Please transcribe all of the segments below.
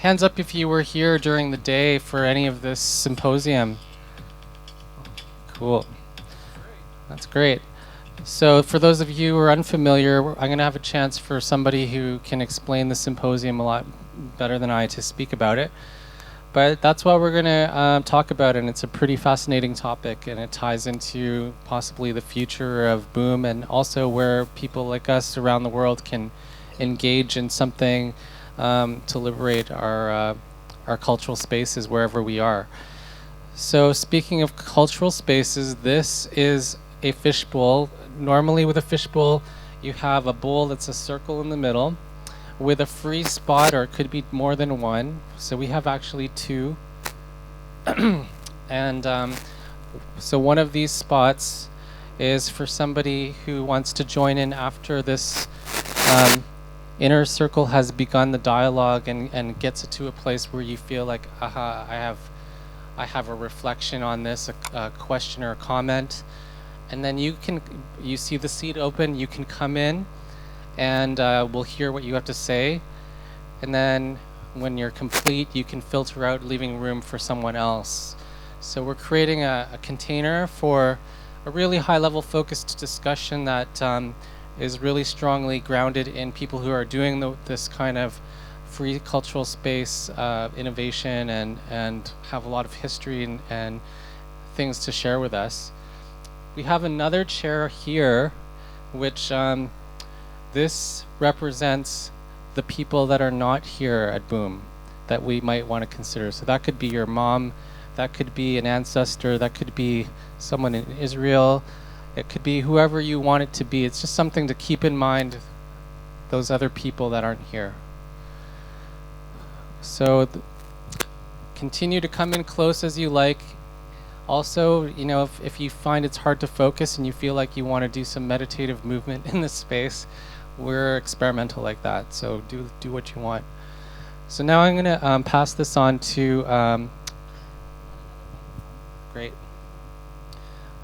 Hands up if you were here during the day for any of this symposium. Cool. That's great. So for those of you who are unfamiliar, I'm going to have a chance for somebody who can explain the symposium a lot better than I to speak about it. But that's what we're going to talk about, and it's a pretty fascinating topic, and it ties into possibly the future of Boom and also where people like us around the world can engage in something to liberate our cultural spaces wherever we are. So speaking of cultural spaces, this is a fishbowl. Normally with a fishbowl, you have a bowl that's a circle in the middle with a free spot, or it could be more than one. So we have actually two. And so one of these spots is for somebody who wants to join in after this inner circle has begun the dialogue and gets it to a place where you feel like, aha, I have a reflection on this, a question or a comment. And then you see the seat open, you can come in and we'll hear what you have to say. And then when you're complete, you can filter out, leaving room for someone else. So we're creating a container for a really high-level focused discussion that is really strongly grounded in people who are doing this kind of free cultural space innovation and have a lot of history and things to share with us. We have another chair here, which this represents the people that are not here at Boom that we might want to consider. So that could be your mom, that could be an ancestor, that could be someone in Israel, it could be whoever you want it to be. It's just something to keep in mind, those other people that aren't here. So continue to come in close as you like. Also, you know, if you find it's hard to focus and you feel like you want to do some meditative movement in this space, we're experimental like that. So do what you want. So now I'm going to pass this on to, great.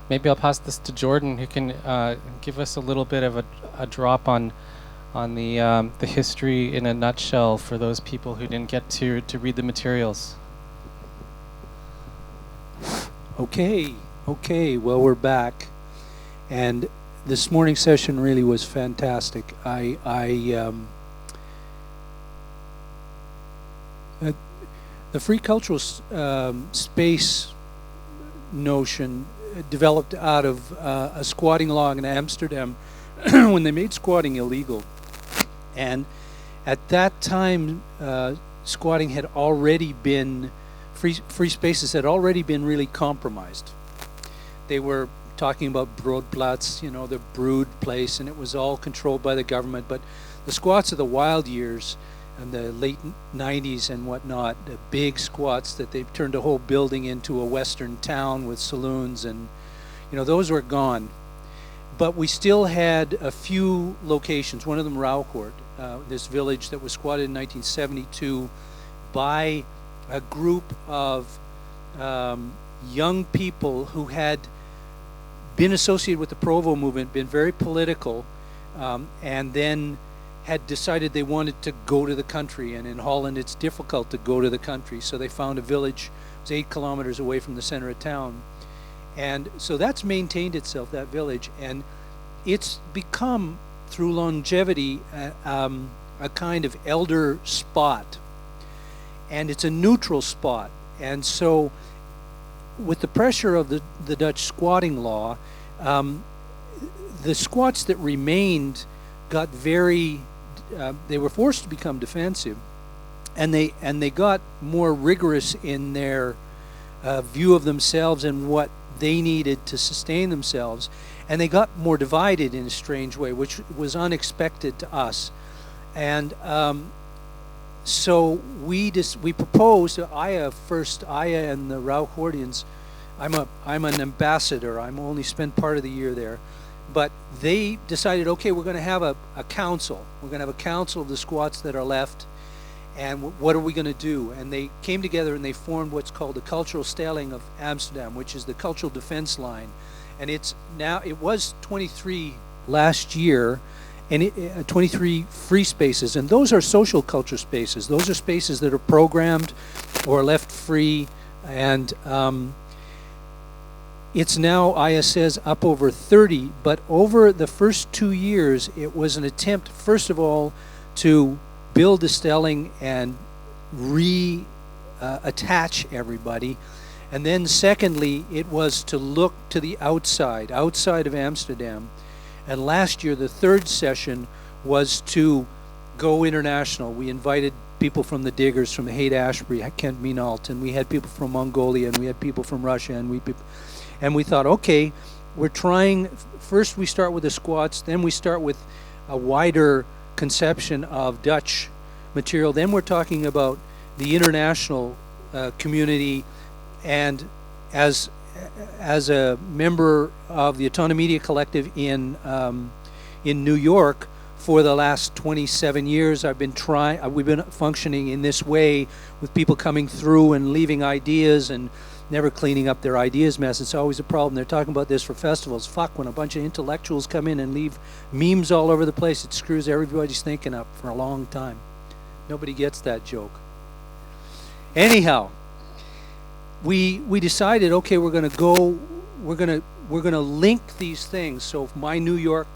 Maybe I'll pass this to Jordan, who can give us a little bit of a drop on the history in a nutshell for those people who didn't get to read the materials. Okay, well, we're back, and this morning's session really was fantastic. The free cultural space notion developed out of a squatting law in Amsterdam when they made squatting illegal. And at that time, squatting had already been, free spaces had already been really compromised. They were talking about Broodplaats, you know, the brood place, and it was all controlled by the government. But the squats of the wild years in the late 90s and whatnot, the big squats that they turned a whole building into a western town with saloons, and you know, those were gone. But we still had a few locations, one of them Rauwcourt, this village that was squatted in 1972 by a group of young people who had been associated with the Provo movement, been very political, and then had decided they wanted to go to the country. And in Holland it's difficult to go to the country, so they found a village. It was 8 kilometers away from the center of town. And so that's maintained itself, that village, and it's become, through longevity, a kind of elder spot. And it's a neutral spot. And so with the pressure of the Dutch squatting law, the squats that remained got very, they were forced to become defensive, and they got more rigorous in their view of themselves and what they needed to sustain themselves, and they got more divided in a strange way, which was unexpected to us. And so we proposed, Aya and the Rauwcourtians, I'm an ambassador, I'm only spent part of the year there, but they decided, okay, we're going to have a council. We're going to have a council of the squats that are left, and what are we going to do? And they came together and they formed what's called the Cultural Stelling of Amsterdam, which is the cultural defense line. And it's now, it was 23 last year, 23 free spaces, and those are social culture spaces. Those are spaces that are programmed or left free, and it's now, Aya says, up over 30, but over the first 2 years, it was an attempt, first of all, to build the Stelling and attach everybody. And then secondly, it was to look to the outside of Amsterdam. And last year, the third session was to go international. We invited people from the Diggers, from Haight-Ashbury, Kent Minalt, and we had people from Mongolia, and we had people from Russia, and we thought, okay, we're trying, first we start with the squats, then we start with a wider conception of Dutch material, then we're talking about the international community. And as a member of the Autonomedia Collective in New York for the last 27 years, we've been functioning in this way, with people coming through and leaving ideas and never cleaning up their ideas mess. It's always a problem. They're talking about this for festivals. Fuck, when a bunch of intellectuals come in and leave memes all over the place, it screws everybody's thinking up for a long time. Nobody gets that joke. Anyhow, we decided, okay, we're going to link these things. So my New York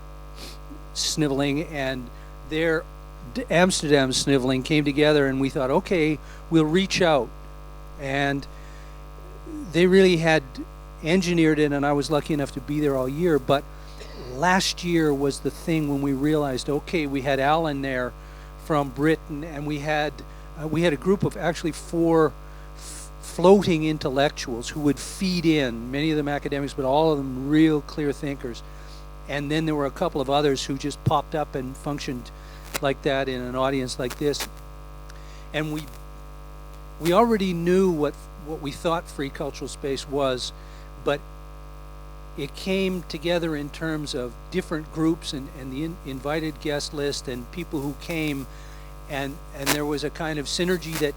sniveling and their Amsterdam sniveling came together, and we thought, okay, we'll reach out. And they really had engineered it, and I was lucky enough to be there all year. But last year was the thing when we realized, okay, we had Alan there from Britain, and we had a group of actually 4 floating intellectuals who would feed in, many of them academics, but all of them real clear thinkers. And then there were a couple of others who just popped up and functioned like that in an audience like this. And we already knew what we thought free cultural space was, but it came together in terms of different groups and the invited guest list and people who came, and there was a kind of synergy that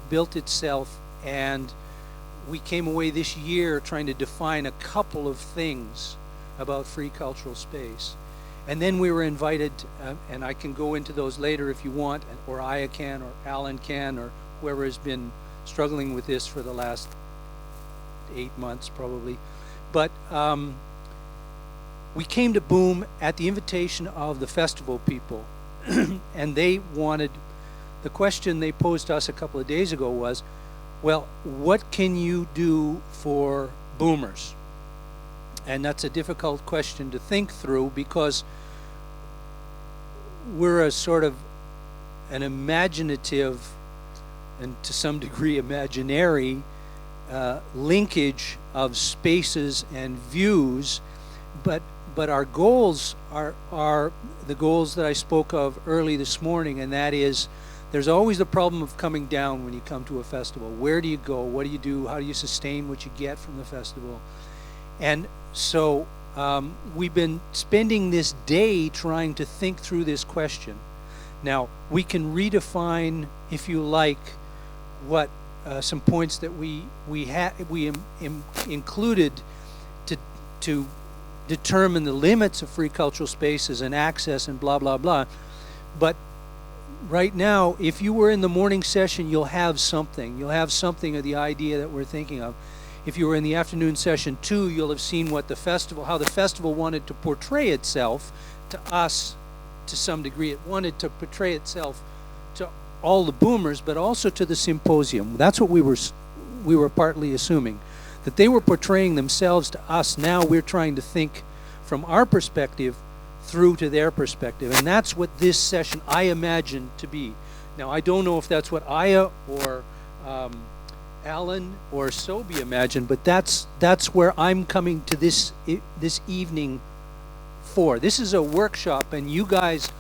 built itself. And we came away this year trying to define a couple of things about free cultural space. And then we were invited, and I can go into those later if you want, or Aya can, or Alan can, or whoever has been struggling with this for the last 8 months probably. But we came to Boom at the invitation of the festival people. And they wanted, the question they posed to us a couple of days ago was, well, what can you do for boomers? And that's a difficult question to think through, because we're a sort of an imaginative and to some degree imaginary linkage of spaces and views, but our goals are the goals that I spoke of early this morning, and that is, there's always the problem of coming down when you come to a festival. Where do you go? What do you do? How do you sustain what you get from the festival? And so we've been spending this day trying to think through this question. Now, we can redefine, if you like, what some points that we included to determine the limits of free cultural spaces and access and blah, blah, blah. But right now, if you were in the morning session, you'll have something. You'll have something of the idea that we're thinking of. If you were in the afternoon session too, you'll have seen what the festival, how the festival wanted to portray itself to us to some degree. It wanted to portray itself to all the boomers, but also to the symposium. That's what we were partly assuming, that they were portraying themselves to us. Now we're trying to think from our perspective through to their perspective, and that's what this session I imagine to be. Now, I don't know if that's what Aya or Alan or Sobi imagined, but that's where I'm coming to this evening for. This is a workshop, and you guys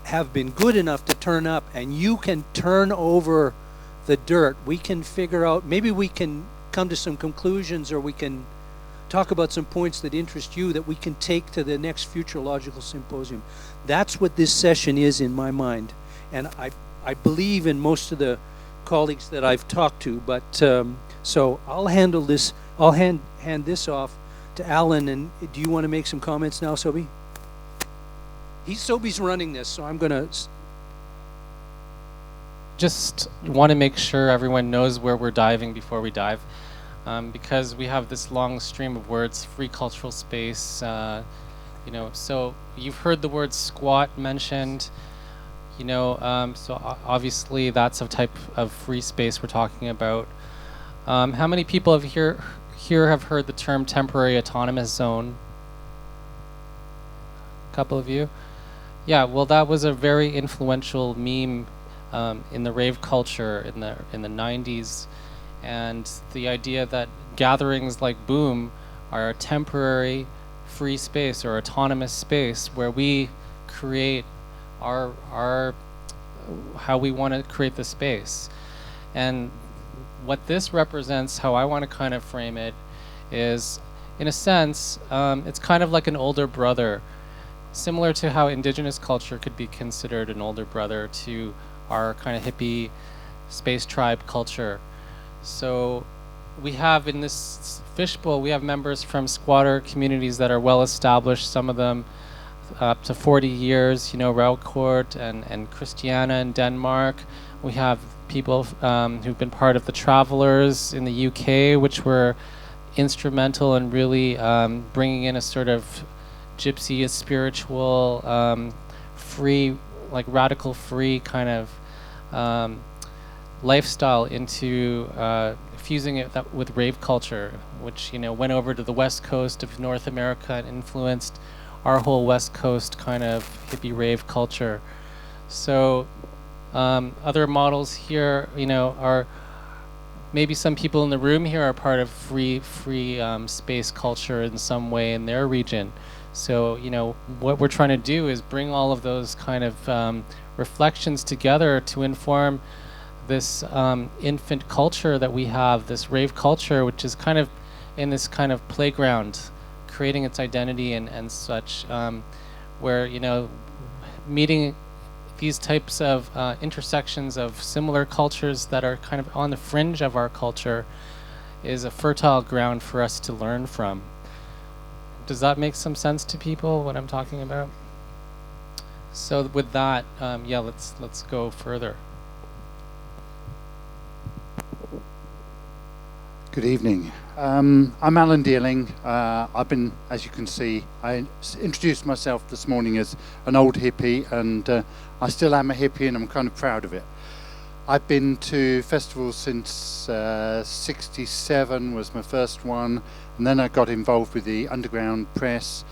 have been good enough to turn up, and you can turn over the dirt. We can figure out, maybe we can come to some conclusions, or we can talk about some points that interest you that we can take to the next futurological symposium. That's what this session is in my mind, and I believe in most of the colleagues that I've talked to, but so I'll handle this. I'll hand this off to Alan. And do you want to make some comments now, Sobi? Sobe's running this, so I'm gonna. Just want to make sure everyone knows where we're diving before we dive, because we have this long stream of words: free cultural space. So you've heard the word squat mentioned. Obviously that's a type of free space we're talking about. How many people here have heard the term temporary autonomous zone? A couple of you? Yeah, well, that was a very influential meme in the rave culture in the 90s, and the idea that gatherings like Boom are a temporary free space or autonomous space where we create our how we want to create the space. And what this represents, how I want to kind of frame it, is, in a sense, it's kind of like an older brother, similar to how indigenous culture could be considered an older brother to our kind of hippie space tribe culture. So we have in this fishbowl, we have members from squatter communities that are well established, some of them up to 40 years, Raucourt and Christiana in Denmark. We have people who've been part of the Travelers in the UK, which were instrumental in really bringing in a sort of gypsy, a spiritual, free, like radical free kind of lifestyle into fusing it with rave culture, which went over to the west coast of North America and influenced our whole west coast kind of hippie rave culture. So other models here, are maybe some people in the room here are part of free space culture in some way in their region. So what we're trying to do is bring all of those kind of reflections together to inform this infant culture that we have, this rave culture, which is kind of in this kind of playground, creating its identity and such, where meeting these types of intersections of similar cultures that are kind of on the fringe of our culture is a fertile ground for us to learn from. Does that make some sense to people, what I'm talking about? So with that, let's go further. Good evening. I'm Alan Dealing. I've been, as you can see, I introduced myself this morning as an old hippie, and I still am a hippie, and I'm kind of proud of it. I've been to festivals since '67 was my first one, and then I got involved with the underground press,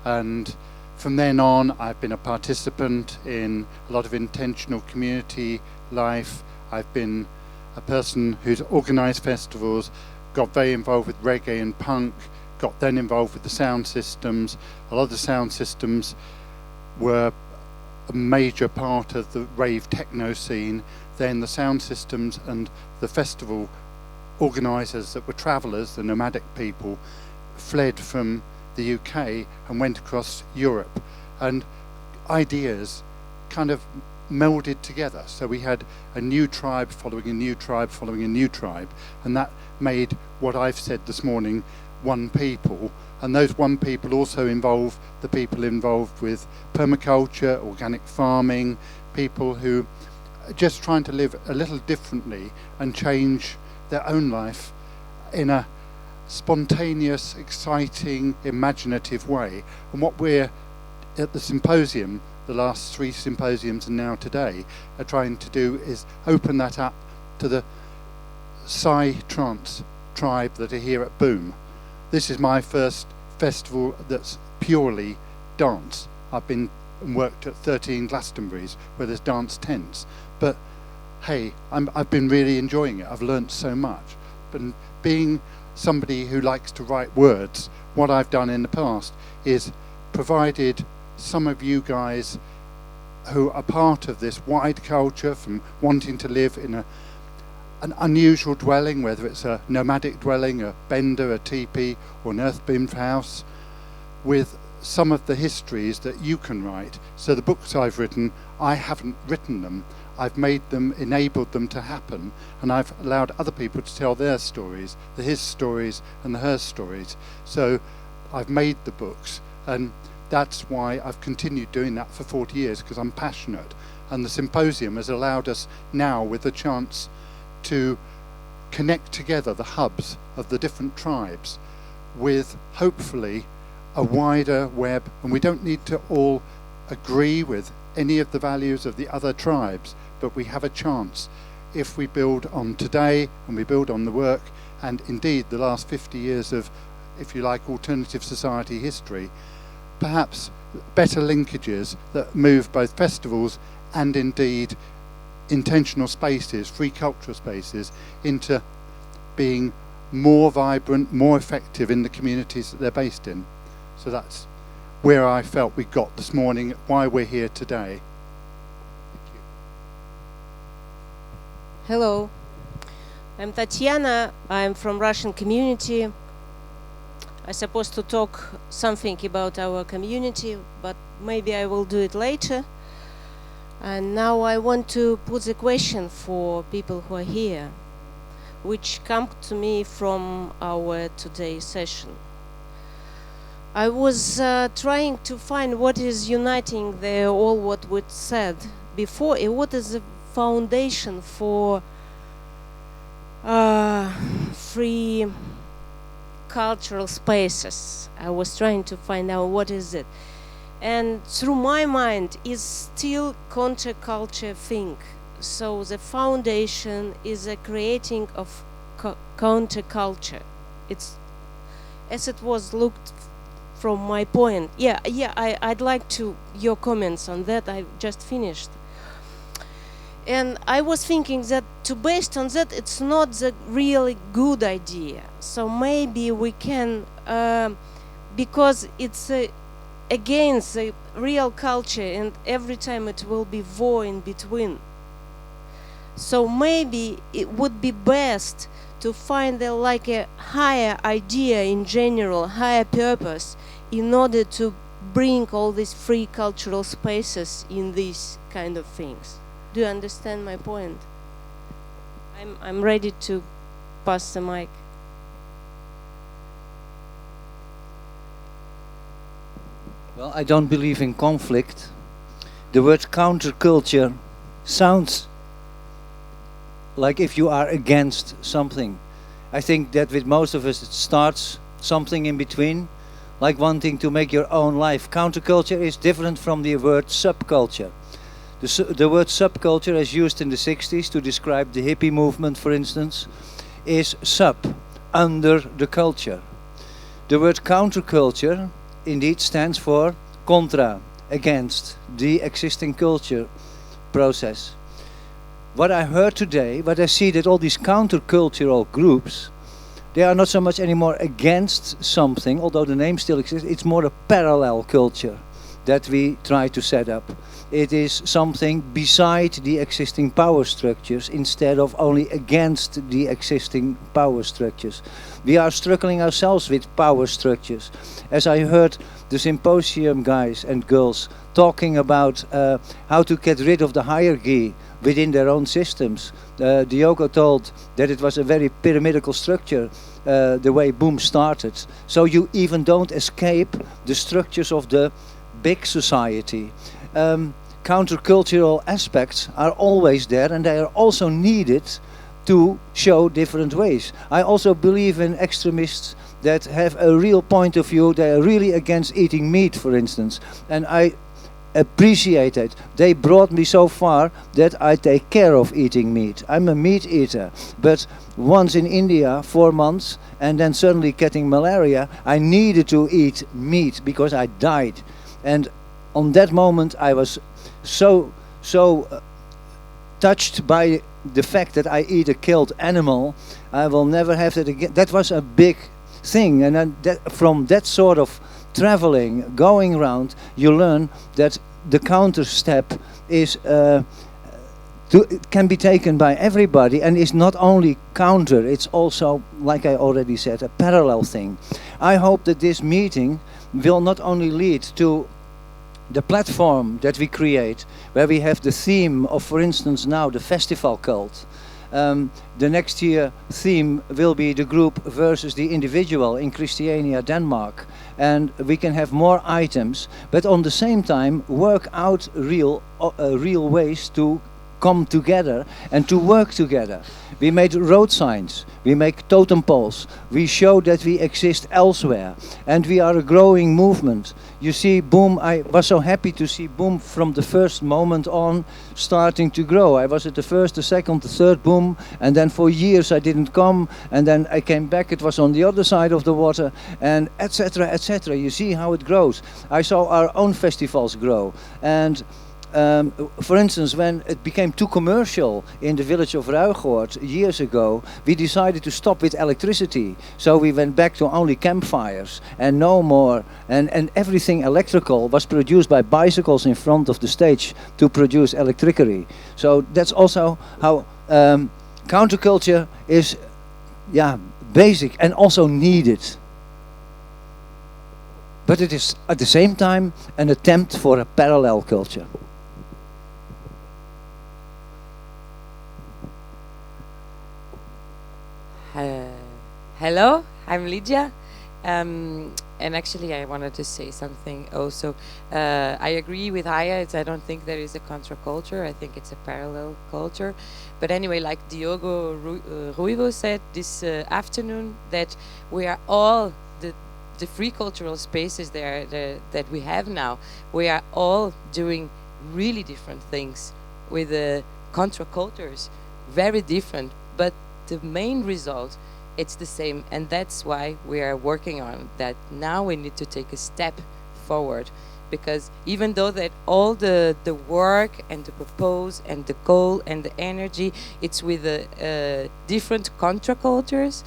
and from then on I've been a participant in a lot of intentional community life. I've been a person who's organised festivals, got very involved with reggae and punk, got then involved with the sound systems. A lot of the sound systems were a major part of the rave techno scene. Then the sound systems and the festival organisers that were travellers, the nomadic people, fled from the UK and went across Europe, and ideas kind of melded together. So we had a new tribe following a new tribe following a new tribe, and that made what I've said this morning one people. And those one people also involve the people involved with permaculture, organic farming, people who are just trying to live a little differently and change their own life in a spontaneous, exciting, imaginative way. And what we're at the symposium, the last 3 symposiums and now today, are trying to do is open that up to the Psy-Trance tribe that are here at Boom. This is my first festival that's purely dance. I've been and worked at 13 Glastonburys where there's dance tents, but hey, I've been really enjoying it. I've learnt so much. But being somebody who likes to write words, what I've done in the past is provided some of you guys who are part of this wide culture, from wanting to live in an unusual dwelling, whether it's a nomadic dwelling, a bender, a teepee, or an earth-beamed house, with some of the histories that you can write. So the books I've written, I haven't written them. I've made them, enabled them to happen, and I've allowed other people to tell their stories, the his stories and the her stories. So I've made the books, and that's why I've continued doing that for 40 years, because I'm passionate. And the symposium has allowed us now with the chance to connect together the hubs of the different tribes with hopefully a wider web, and we don't need to all agree with any of the values of the other tribes, but we have a chance if we build on today and we build on the work and indeed the last 50 years of, if you like, alternative society history, perhaps better linkages that move both festivals and indeed intentional spaces, free cultural spaces, into being more vibrant, more effective in the communities that they're based in. So that's where I felt we got this morning, why we're here today. Thank you. Hello, I'm Tatiana. I'm from Russian community. I'm supposed to talk something about our community, but maybe I will do it later. And now I want to put the question for people who are here, which come to me from our today's session. I was trying to find what is uniting all what we said before, and what is the foundation for free cultural spaces. I was trying to find out what is it. And through my mind is still counterculture thing. So the foundation is a creating of counterculture. It's as it was looked from my point. I'd like to your comments on that. I just finished. And I was thinking that based on that, it's not the really good idea. So maybe we can, because it's against the real culture, and every time it will be war in between. So maybe it would be best to find like a higher idea in general, higher purpose, in order to bring all these free cultural spaces in these kind of things. Do you understand my point? I'm ready to pass the mic. Well, I don't believe in conflict. The word counterculture sounds like if you are against something. I think that with most of us it starts something in between, like wanting to make your own life. Counterculture is different from the word subculture. The word subculture, as used in the 60s to describe the hippie movement, for instance, is sub, under the culture. The word counterculture indeed stands for contra, against the existing culture process. What I heard today, what I see that all these countercultural groups, they are not so much anymore against something, although the name still exists. It's more a parallel culture that we try to set up. It is something beside the existing power structures instead of only against the existing power structures. We are struggling ourselves with power structures. As I heard the symposium guys and girls talking about how to get rid of the hierarchy within their own systems. Diogo told that it was a very pyramidal structure, the way Boom started. So you even don't escape the structures of the big society. Countercultural aspects are always there, and they are also needed to show different ways. I also believe in extremists that have a real point of view. They are really against eating meat, for instance, and I appreciate it. They brought me so far that I take care of eating meat. I'm a meat eater, but once in India 4 months and then suddenly getting malaria, I needed to eat meat because I died. And on that moment I was so touched by the fact that I eat a killed animal. I will never have that again. That was a big thing, and then from that sort of traveling, going around, you learn that the counter step is it can be taken by everybody, and is not only counter, it's also, like I already said, a parallel thing. I hope that this meeting will not only lead to the platform that we create, where we have the theme of, for instance, now the festival cult. The next year theme will be the group versus the individual in Christiania, Denmark. and we can have more items, but on the same time work out real ways to come together and to work together. We made road signs, we make totem poles, we show that we exist elsewhere, and we are a growing movement. You see Boom, I was so happy to see Boom from the first moment on starting to grow. I was at the first, the second, the third Boom, and then for years I didn't come, and then I came back, it was on the other side of the water, and etc., etc. You see how it grows. I saw our own festivals grow, and for instance, when it became too commercial in the village of Ruigoord years ago, we decided to stop with electricity. So we went back to only campfires and no more. And everything electrical was produced by bicycles in front of the stage to produce electricity. So that's also how counterculture is, basic and also needed. But it is at the same time an attempt for a parallel culture. Hello, I'm Lydia, and actually I wanted to say something also. I agree with Aya, I don't think there is a counterculture, I think it's a parallel culture. But anyway, like Diogo Ruivo said this afternoon, that we are all, the free cultural spaces there that we have now, we are all doing really different things with the countercultures, very different, but the main result, it's the same, and that's why we are working on that. Now we need to take a step forward, because even though that all the work and the propose and the goal and the energy, it's with the different countercultures,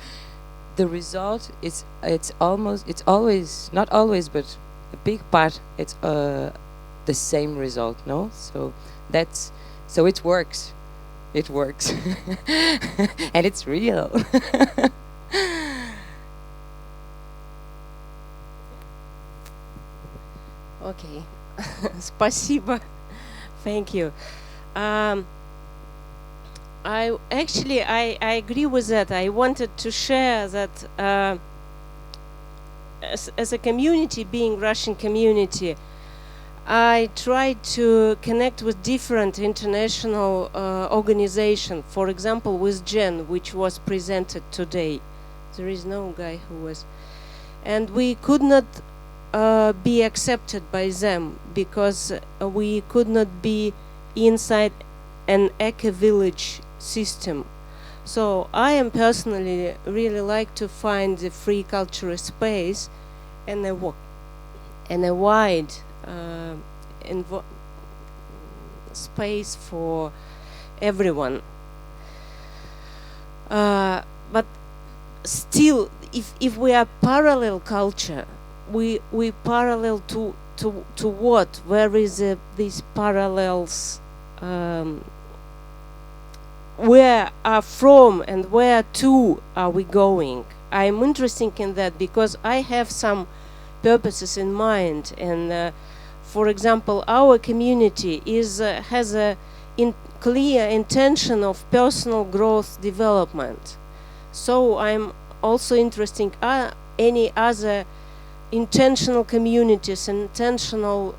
the result is it's always, not always, but a big part, it's the same result, no? So it works. It works. And it's real. Okay. Спасибо. Thank you. I agree with that. I wanted to share that as a community, being Russian community, I tried to connect with different international organizations. For example, with GEN, which was presented today. There is no guy who was. And we could not be accepted by them because we could not be inside an eco-village system. So I am personally really like to find the free cultural space and a wide space for everyone. But still, if we are parallel culture, we parallel to what? Where is these parallels? Where are from and where to are we going? I'm interested in that because I have some purposes in mind, and for example, our community has a clear intention of personal growth development. So I'm also interested in any other intentional communities, intentional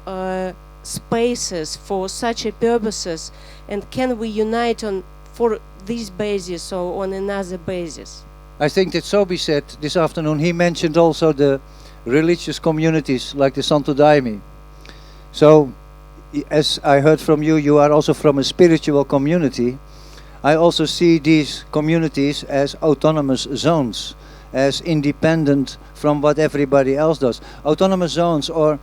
spaces for such a purposes, and can we unite for this basis or on another basis? I think that Sobi said this afternoon, he mentioned also the religious communities like the Santo Daime. So, as I heard from you, you are also from a spiritual community. I also see these communities as autonomous zones, as independent from what everybody else does. Autonomous zones or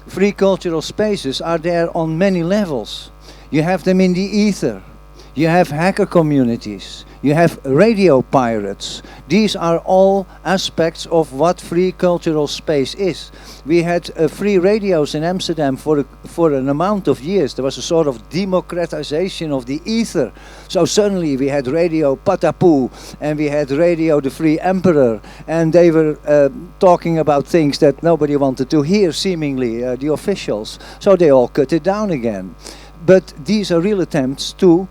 free cultural spaces are there on many levels. You have them in the ether. You have hacker communities. You have radio pirates. These are all aspects of what free cultural space is. We had free radios in Amsterdam for an amount of years. There was a sort of democratization of the ether. So suddenly we had Radio Patapu and we had Radio The Free Emperor, and they were talking about things that nobody wanted to hear, seemingly, the officials. So they all cut it down again. But these are real attempts to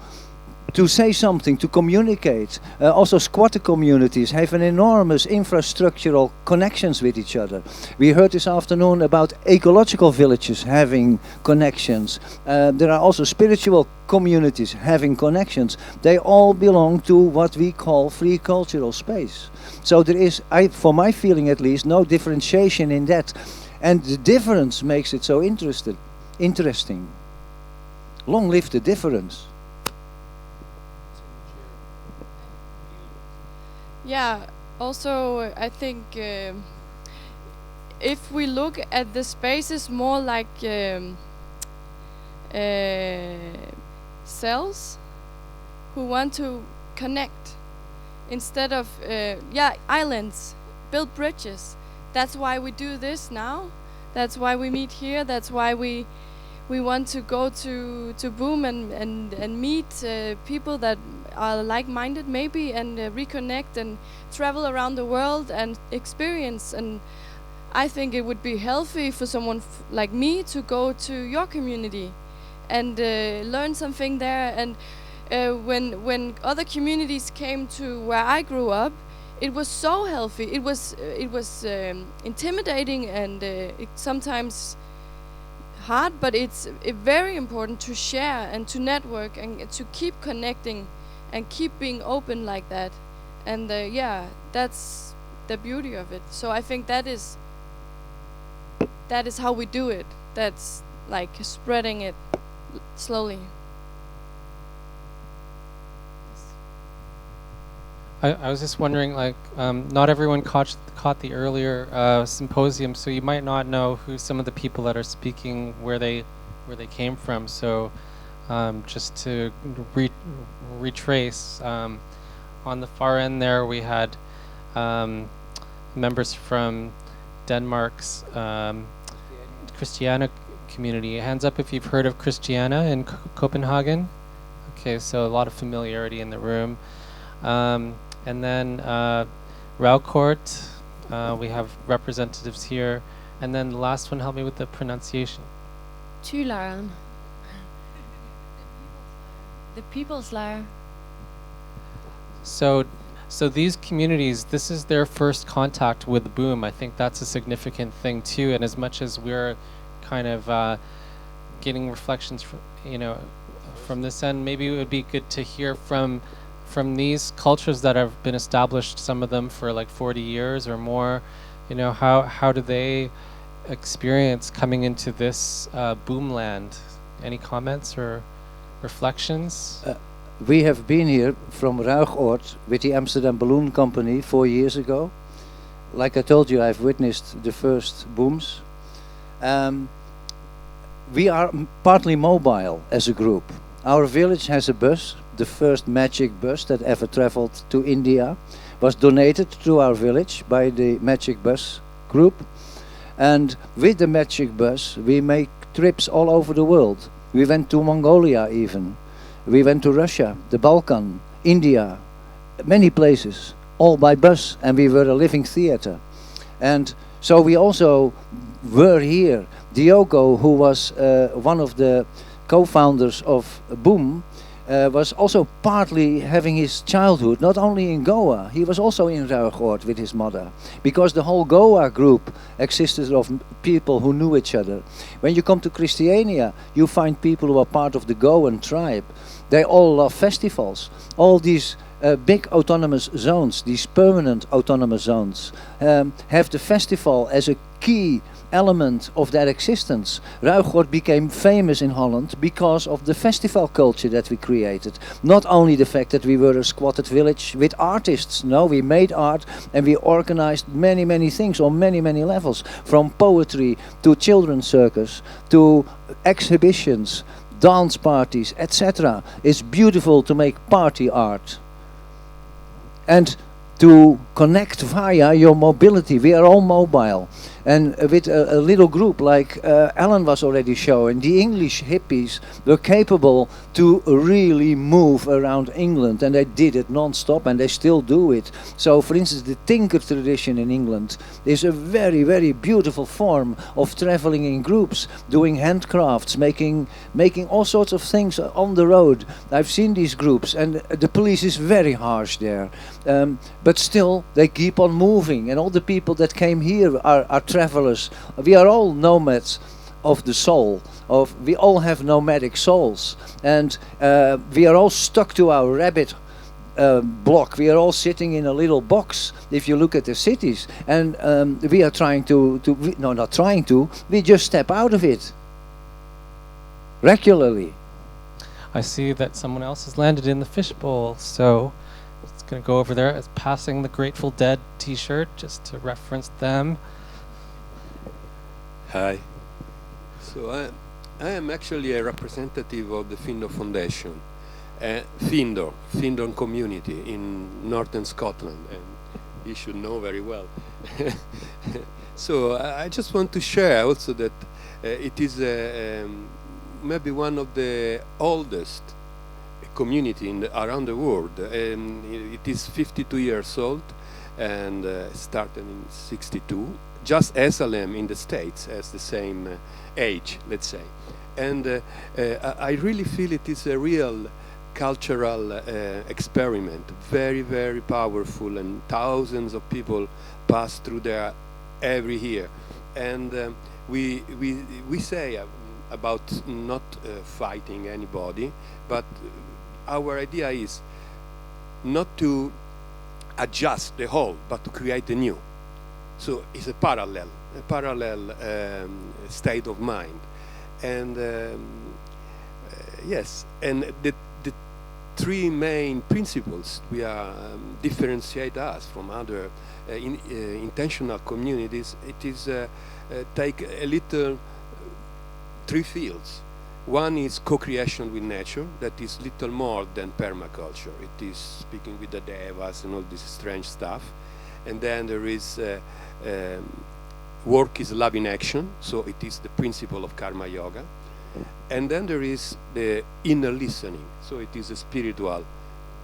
to say something, to communicate. Also squatter communities have an enormous infrastructural connections with each other. We heard this afternoon about ecological villages having connections. There are also spiritual communities having connections. They all belong to what we call free cultural space. So there is, for my feeling at least, no differentiation in that. And the difference makes it so interesting. Long live the difference. Yeah, also I think if we look at the spaces more like cells who want to connect instead of islands, build bridges. That's why we do this now. That's why we meet here. That's why we want to go to Boom and meet people that are like-minded maybe, and reconnect and travel around the world and experience. And I think it would be healthy for someone like me to go to your community and learn something there. And when other communities came to where I grew up, it was so healthy. It was intimidating and sometimes hard, but it's very important to share and to network and to keep connecting and keep being open like that. And that's the beauty of it. So I think that is how we do it. That's like spreading it slowly. I was just wondering, like, not everyone caught the earlier symposium, so you might not know who some of the people that are speaking, where they came from. So just to retrace, on the far end there we had members from Denmark's Christiana community. Hands up if you've heard of Christiana in Copenhagen. Okay, so a lot of familiarity in the room. And then Raucourt, we have representatives here. And then the last one, help me with the pronunciation. Tylaren. The People's Lair. So these communities, this is their first contact with Boom. I think that's a significant thing too. And as much as we're kind of getting reflections from this end, maybe it would be good to hear from these cultures that have been established, some of them for like 40 years or more. How do they experience coming into this boomland? Any comments or reflections? We have been here from Ruigoord with the Amsterdam Balloon Company 4 years ago. Like I told you, I've witnessed the first booms. We are partly mobile as a group. Our village has a bus. The first magic bus that ever traveled to India was donated to our village by the Magic Bus group. And with the Magic Bus, we make trips all over the world. We went to Mongolia even. We went to Russia, the Balkan, India, many places, all by bus, and we were a living theater. And so we also were here. Diogo, who was one of the co-founders of Boom, was also partly having his childhood, not only in Goa, he was also in Ruigoord with his mother, because the whole Goa group existed of people who knew each other. When you come to Christiania, you find people who are part of the Goan tribe. They all love festivals. All these big autonomous zones, these permanent autonomous zones, have the festival as a key element of their existence. Ruigoord became famous in Holland because of the festival culture that we created. Not only the fact that we were a squatted village with artists, no, we made art and we organized many things on many levels, from poetry to children's circus to exhibitions, dance parties, etc. It's beautiful to make party art and to connect via your mobility. We are all mobile. And with a little group like Alan was already showing, the English hippies were capable to really move around England, and they did it non-stop, and they still do it. So, for instance, the Tinker tradition in England is a very, very beautiful form of traveling in groups, doing handcrafts, making all sorts of things on the road. I've seen these groups, and the police is very harsh there. But still, they keep on moving, and all the people that came here are travelers. We are all nomads of the soul. We all have nomadic souls, and we are all stuck to our rabbit block. We are all sitting in a little box. If you look at the cities, and we are trying not trying to. We just step out of it regularly. I see that someone else has landed in the fishbowl, so it's going to go over there. It's passing the Grateful Dead T-shirt just to reference them. Hi. So I am actually a representative of the Findon Foundation, Findon community in northern Scotland, and you should know very well. So I just want to share also that it is maybe one of the oldest community around the world. It is 52 years old and started in 62. Just SLM in the States has the same age, let's say. And I really feel it is a real cultural experiment, very, very powerful, and thousands of people pass through there every year. And we say about not fighting anybody, but our idea is not to adjust the whole, but to create a new. So it's a parallel state of mind. And yes, and the three main principles we are differentiate us from other intentional communities. It is take a little three fields. One is co-creation with nature, that is little more than permaculture. It is speaking with the devas and all this strange stuff. And then there is work is love in action, so it is the principle of karma yoga. And then there is the inner listening, so it is a spiritual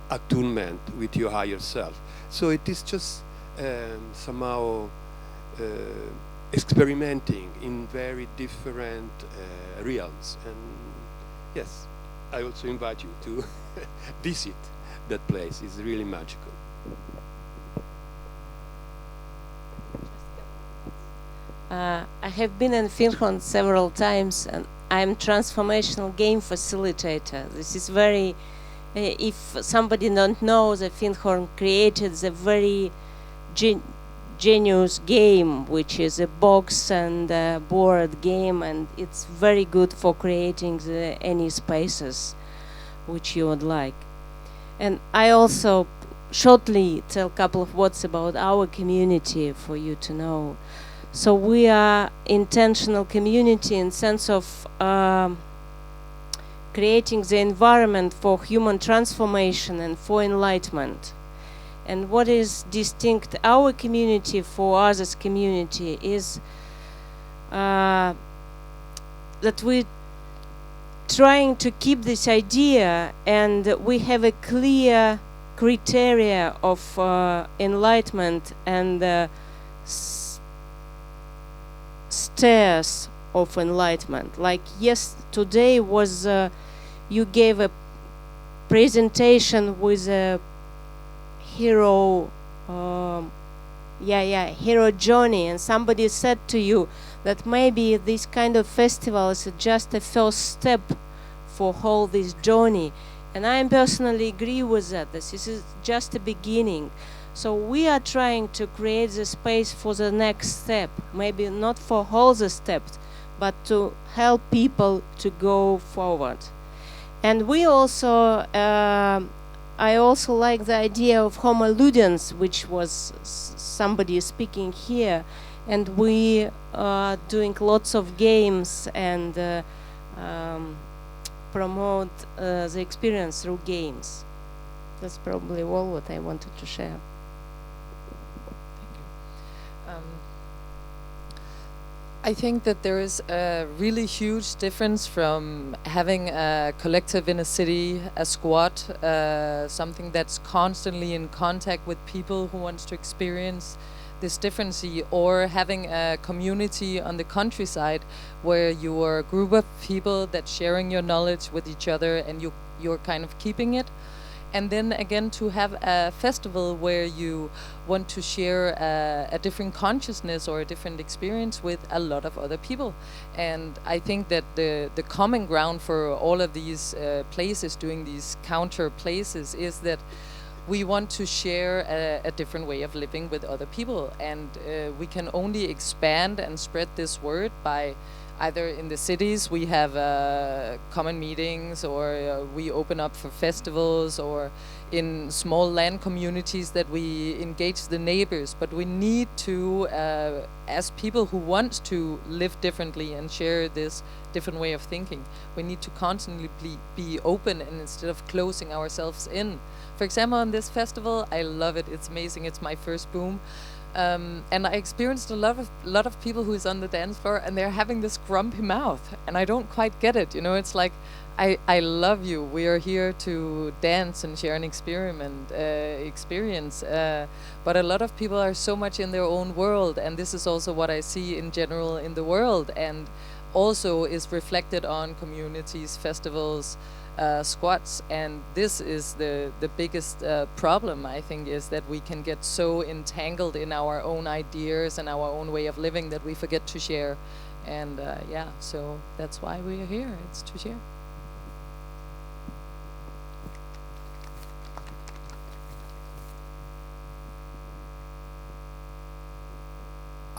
attunement with your higher self. So it is just somehow experimenting in very different realms. And yes, I also invite you to visit that place. It's really magical. I have been in Finland several times, and I'm transformational game facilitator. This is very, if somebody don't know, the Finhorn created the very genius game, which is a box and a board game, and it's very good for creating any spaces which you would like. And I also shortly tell a couple of words about our community for you to know. So we are intentional community in sense of creating the environment for human transformation and for enlightenment. And what is distinct our community for others community is that we're trying to keep this idea, and we have a clear criteria of enlightenment and stairs of enlightenment. Like yes, today was you gave a presentation with a hero hero journey, and somebody said to you that maybe this kind of festival is just a first step for whole this journey, and I personally agree with that. This is just a beginning. So we are trying to create the space for the next step, maybe not for all the steps, but to help people to go forward. And we also, I also like the idea of Homo ludens, which was somebody speaking here, and we are doing lots of games and promote the experience through games. That's probably all what I wanted to share. I think that there is a really huge difference from having a collective in a city, a squad, something that's constantly in contact with people who wants to experience this differency, or having a community on the countryside where you are a group of people that's sharing your knowledge with each other and you're kind of keeping it. And then again, to have a festival where you want to share a different consciousness or a different experience with a lot of other people. And I think that the common ground for all of these places, doing these counter places, is that we want to share a different way of living with other people. And we can only expand and spread this word by either in the cities we have common meetings, or we open up for festivals, or in small land communities that we engage the neighbors. But we need to, as people who want to live differently and share this different way of thinking, we need to constantly be open, and instead of closing ourselves in. For example, on this festival, I love it. It's amazing. It's my first boom. And I experienced a lot of people who is on the dance floor, and they're having this grumpy mouth, and I don't quite get it. You know, it's like, I love you. We are here to dance and share an experience. But a lot of people are so much in their own world, and this is also what I see in general in the world, and also is reflected on communities, festivals, squats. And this is the biggest problem, I think, is that we can get so entangled in our own ideas and our own way of living that we forget to share. And yeah, so that's why we are here. It's to share.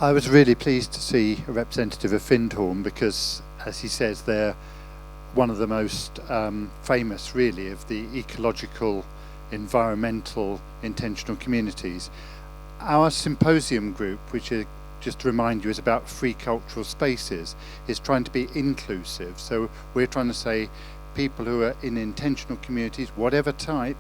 I was really pleased to see a representative of Findhorn, because, as he says, they're one of the most famous, really, of the ecological, environmental, intentional communities. Our symposium group, which is, just to remind you, is about free cultural spaces, is trying to be inclusive. So we're trying to say people who are in intentional communities, whatever type,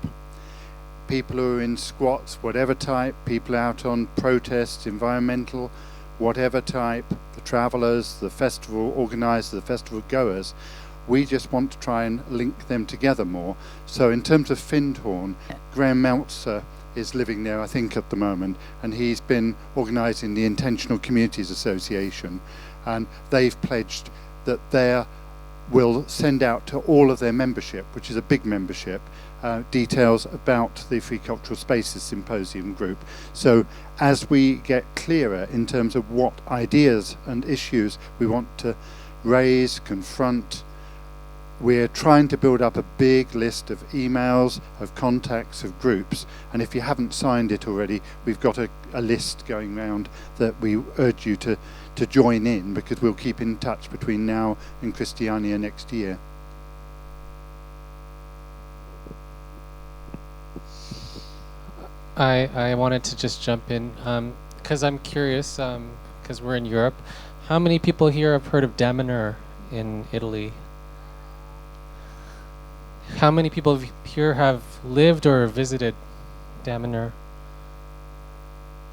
people who are in squats, whatever type, people out on protests, environmental, whatever type, the travellers, the festival organisers, the festival goers. We just want to try and link them together more. So in terms of Findhorn, Graham Meltzer is living there, I think, at the moment, and he's been organising the Intentional Communities Association, and they've pledged that they will send out to all of their membership, which is a big membership, details about the Free Cultural Spaces Symposium group. So as we get clearer in terms of what ideas and issues we want to raise, confront, we're trying to build up a big list of emails, of contacts, of groups, and if you haven't signed it already, we've got a list going round that we urge you to join in, because we'll keep in touch between now and Christiania next year. I wanted to just jump in because I'm curious, because we're in Europe. How many people here have heard of Damanhur in Italy? How many people here have lived or visited Damanhur?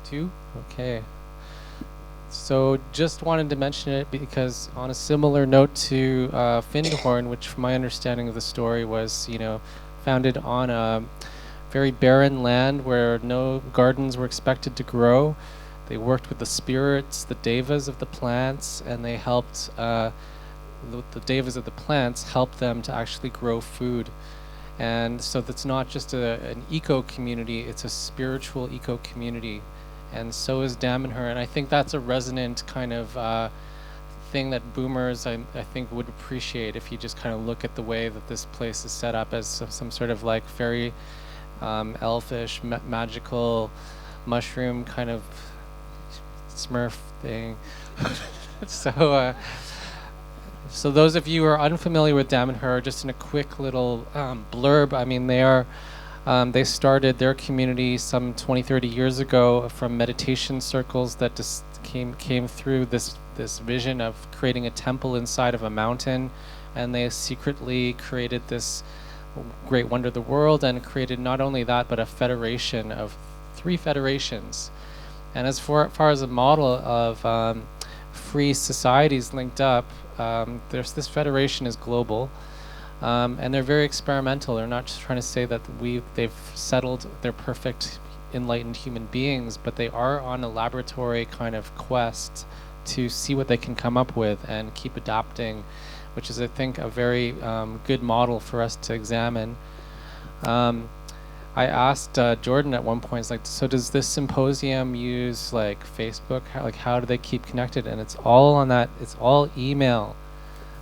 2? Okay. So just wanted to mention it because on a similar note to Findhorn, which from my understanding of the story was, founded on a very barren land where no gardens were expected to grow. They worked with the spirits, the devas of the plants, and they helped the devas of the plants help them to actually grow food. And so that's not just an eco-community, it's a spiritual eco-community. And so is Damanhur, and I think that's a resonant kind of thing that boomers, I think, would appreciate if you just kind of look at the way that this place is set up as some sort of like very elfish, magical mushroom kind of Smurf thing. So those of you who are unfamiliar with Damanhur, just in a quick little blurb, I mean, they started their community some 20-30 years ago from meditation circles that just came through this vision of creating a temple inside of a mountain, and they secretly created this great wonder of the world, and created not only that but a federation of 3 federations. And as far as a model of free societies linked up. There's this federation is global, and they're very experimental. They're not just trying to say that they've settled, they're perfect, enlightened human beings, but they are on a laboratory kind of quest to see what they can come up with and keep adapting, which is, I think, a very good model for us to examine. I asked Jordan at one point, it's like, so does this symposium use like Facebook? How do they keep connected? And it's all on that, it's all email.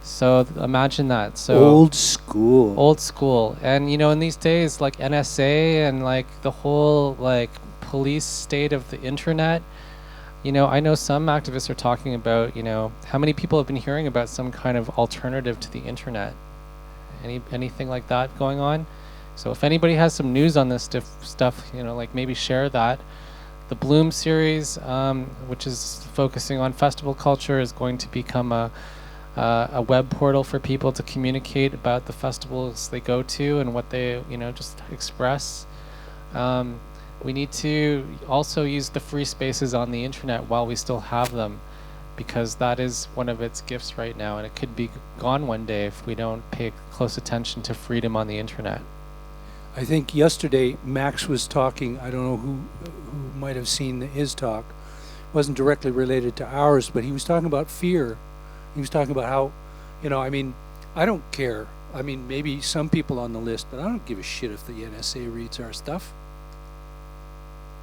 So imagine that. So Old school. Old school. And you know, in these days, like NSA and like the whole like police state of the internet, you know, I know some activists are talking about, you know, how many people have been hearing about some kind of alternative to the internet? Anything like that going on? So if anybody has some news on this stuff, you know, like maybe share that. The Bloom series, which is focusing on festival culture, is going to become a web portal for people to communicate about the festivals they go to and what they, you know, just express. We need to also use the free spaces on the internet while we still have them, because that is one of its gifts right now, and it could be gone one day if we don't pay close attention to freedom on the internet. I think yesterday Max was talking, I don't know who might have seen his talk, wasn't directly related to ours, but he was talking about fear. He was talking about how, you know, I mean, I don't care. I mean, maybe some people on the list, but I don't give a shit if the NSA reads our stuff.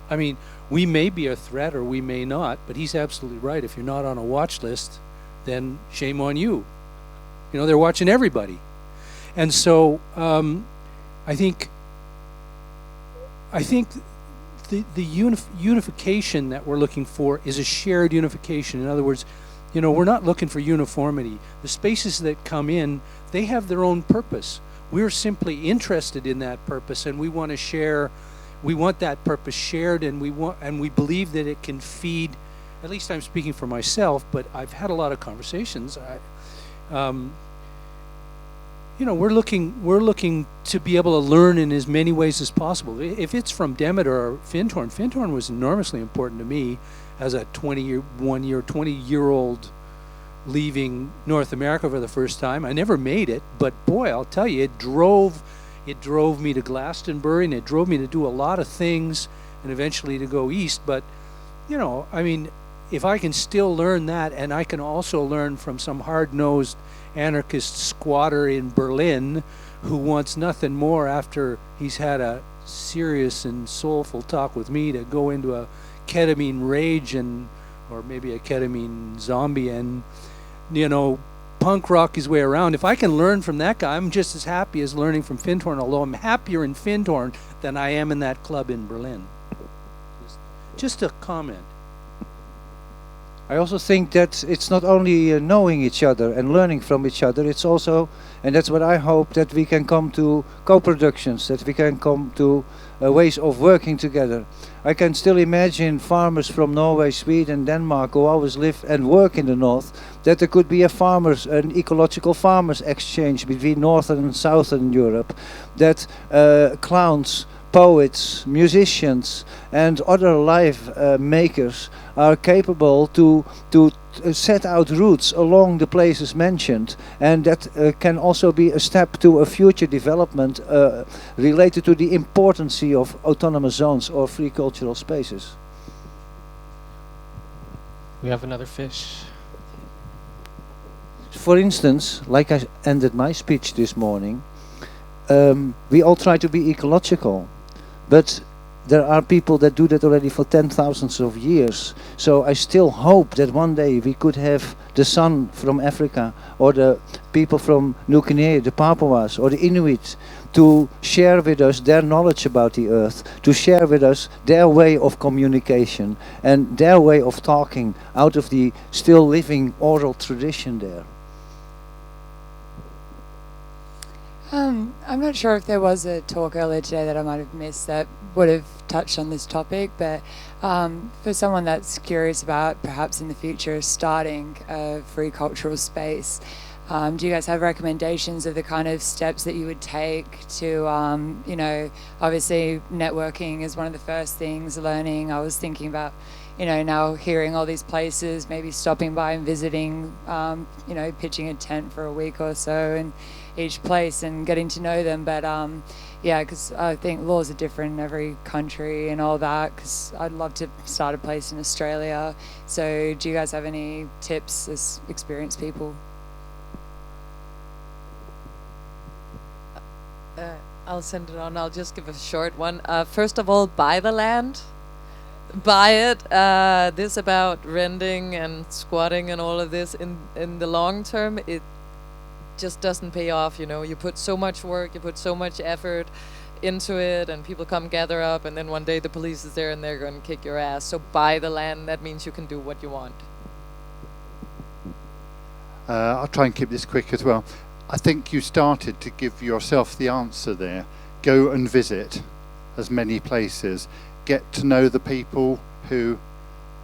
I mean, we may be a threat or we may not, but he's absolutely right. If you're not on a watch list, then shame on you. You know, they're watching everybody. And so I think the unification that we're looking for is a shared unification. In other words, you know, we're not looking for uniformity. The spaces that come in, they have their own purpose. We're simply interested in that purpose, and we want to share. We want that purpose shared, and we believe that it can feed. At least I'm speaking for myself, but I've had a lot of conversations. You know, we're looking to be able to learn in as many ways as possible. If it's from Demeter or Findhorn was enormously important to me as a 20-year-old leaving North America for the first time. I never made it, but boy, I'll tell you, it drove me to Glastonbury, and it drove me to do a lot of things, and eventually to go east. But you know, I mean, if I can still learn that, and I can also learn from some hard-nosed anarchist squatter in Berlin who wants nothing more after he's had a serious and soulful talk with me to go into a ketamine rage or maybe a ketamine zombie and, you know, punk rock his way around. If I can learn from that guy, I'm just as happy as learning from Findhorn, although I'm happier in Findhorn than I am in that club in Berlin. Just a comment. I also think that it's not only knowing each other and learning from each other, it's also, and that's what I hope, that we can come to co-productions, that we can come to ways of working together. I can still imagine farmers from Norway, Sweden, Denmark, who always live and work in the north, that there could be an ecological farmers exchange between northern and southern Europe, that clowns, poets, musicians, and other life makers are capable to set out routes along the places mentioned, and that can also be a step to a future development related to the importance of autonomous zones or free cultural spaces. We have another fish. For instance, like I ended my speech this morning, we all try to be ecological, but there are people that do that already for 10,000s of years. So I still hope that one day we could have the San from Africa, or the people from New Guinea, the Papuas, or the Inuit, to share with us their knowledge about the earth, to share with us their way of communication and their way of talking out of the still living oral tradition there. I'm not sure if there was a talk earlier today that I might have missed that would have touched on this topic, but for someone that's curious about perhaps in the future starting a free cultural space, Do you guys have recommendations of the kind of steps that you would take to, you know, obviously networking is one of the first things, learning. I was thinking about, you know, now hearing all these places, maybe stopping by and visiting, you know, pitching a tent for a week or so in each place and getting to know them. But yeah, because I think laws are different in every country and all that, because I'd love to start a place in Australia. So do you guys have any tips as experienced people? I'll send it on. I'll just give a short one. First of all, buy the land. Buy it. This about renting and squatting and all of this, in the long term, it just doesn't pay off. You know, you put so much work, you put so much effort into it, and people come gather up, and then one day the police is there and they're going to kick your ass. So buy the land. That means you can do what you want. I'll try and keep this quick as well. I think you started to give yourself the answer there. Go and visit as many places. Get to know the people who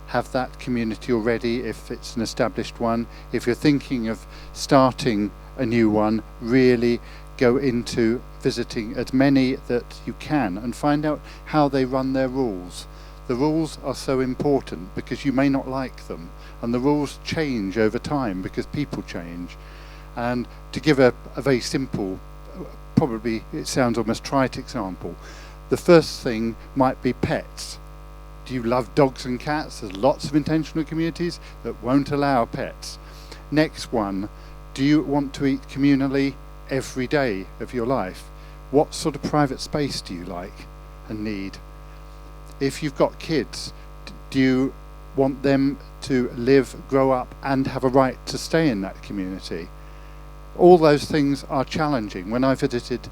have that community already, if it's an established one. If you're thinking of starting a new one, really go into visiting as many that you can and find out how they run their rules. The rules are so important because you may not like them, and the rules change over time because people change. And to give a very simple, probably it sounds almost trite example, the first thing might be pets. Do you love dogs and cats? There's lots of intentional communities that won't allow pets. Next one, do you want to eat communally every day of your life? What sort of private space do you like and need? If you've got kids, do you want them to live, grow up and have a right to stay in that community? All those things are challenging. When I visited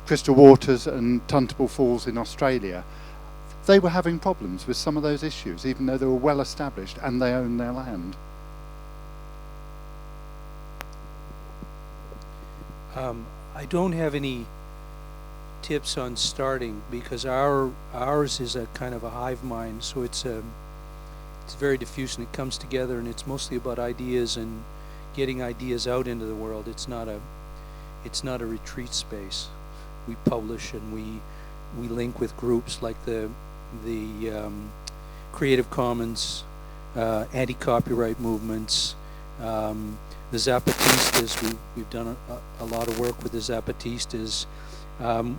Crystal Waters and Tuntable Falls in Australia, they were having problems with some of those issues, even though they were well established and they own their land. I don't have any tips on starting because ours is a kind of a hive mind, so it's very diffuse and it comes together, and it's mostly about ideas and getting ideas out into the world. It's not a retreat space. We publish and we link with groups like the Creative Commons, anti-copyright movements, the Zapatistas. We've done a lot of work with the Zapatistas,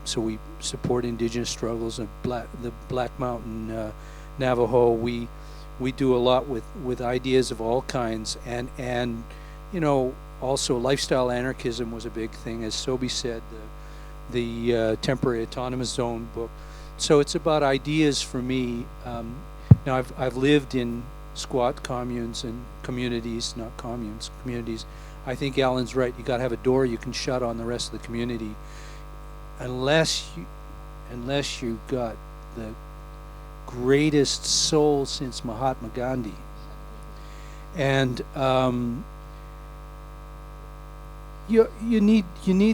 so we support indigenous struggles of the Black Mountain Navajo. We do a lot with ideas of all kinds, and you know, also lifestyle anarchism was a big thing, as Sobi said, the temporary autonomous zone book. So it's about ideas for me. Now I've lived in squat communes and communities, not communes, communities. I think Alan's right. You got to have a door you can shut on the rest of the community, unless you got the greatest soul since Mahatma Gandhi. And you need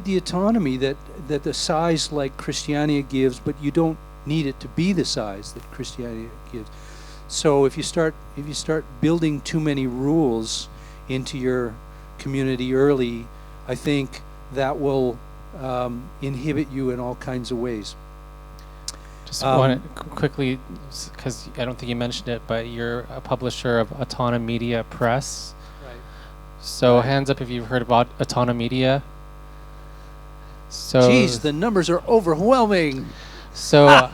the autonomy that the size like Christianity gives, but you don't need it to be the size that Christianity gives. So if you start building too many rules into your community early, I think that will inhibit you in all kinds of ways. Just want to quickly, because I don't think you mentioned it, but you're a publisher of Autonomedia Press. Right. So hands up if you've heard about Autonomedia. So geez, the numbers are overwhelming. So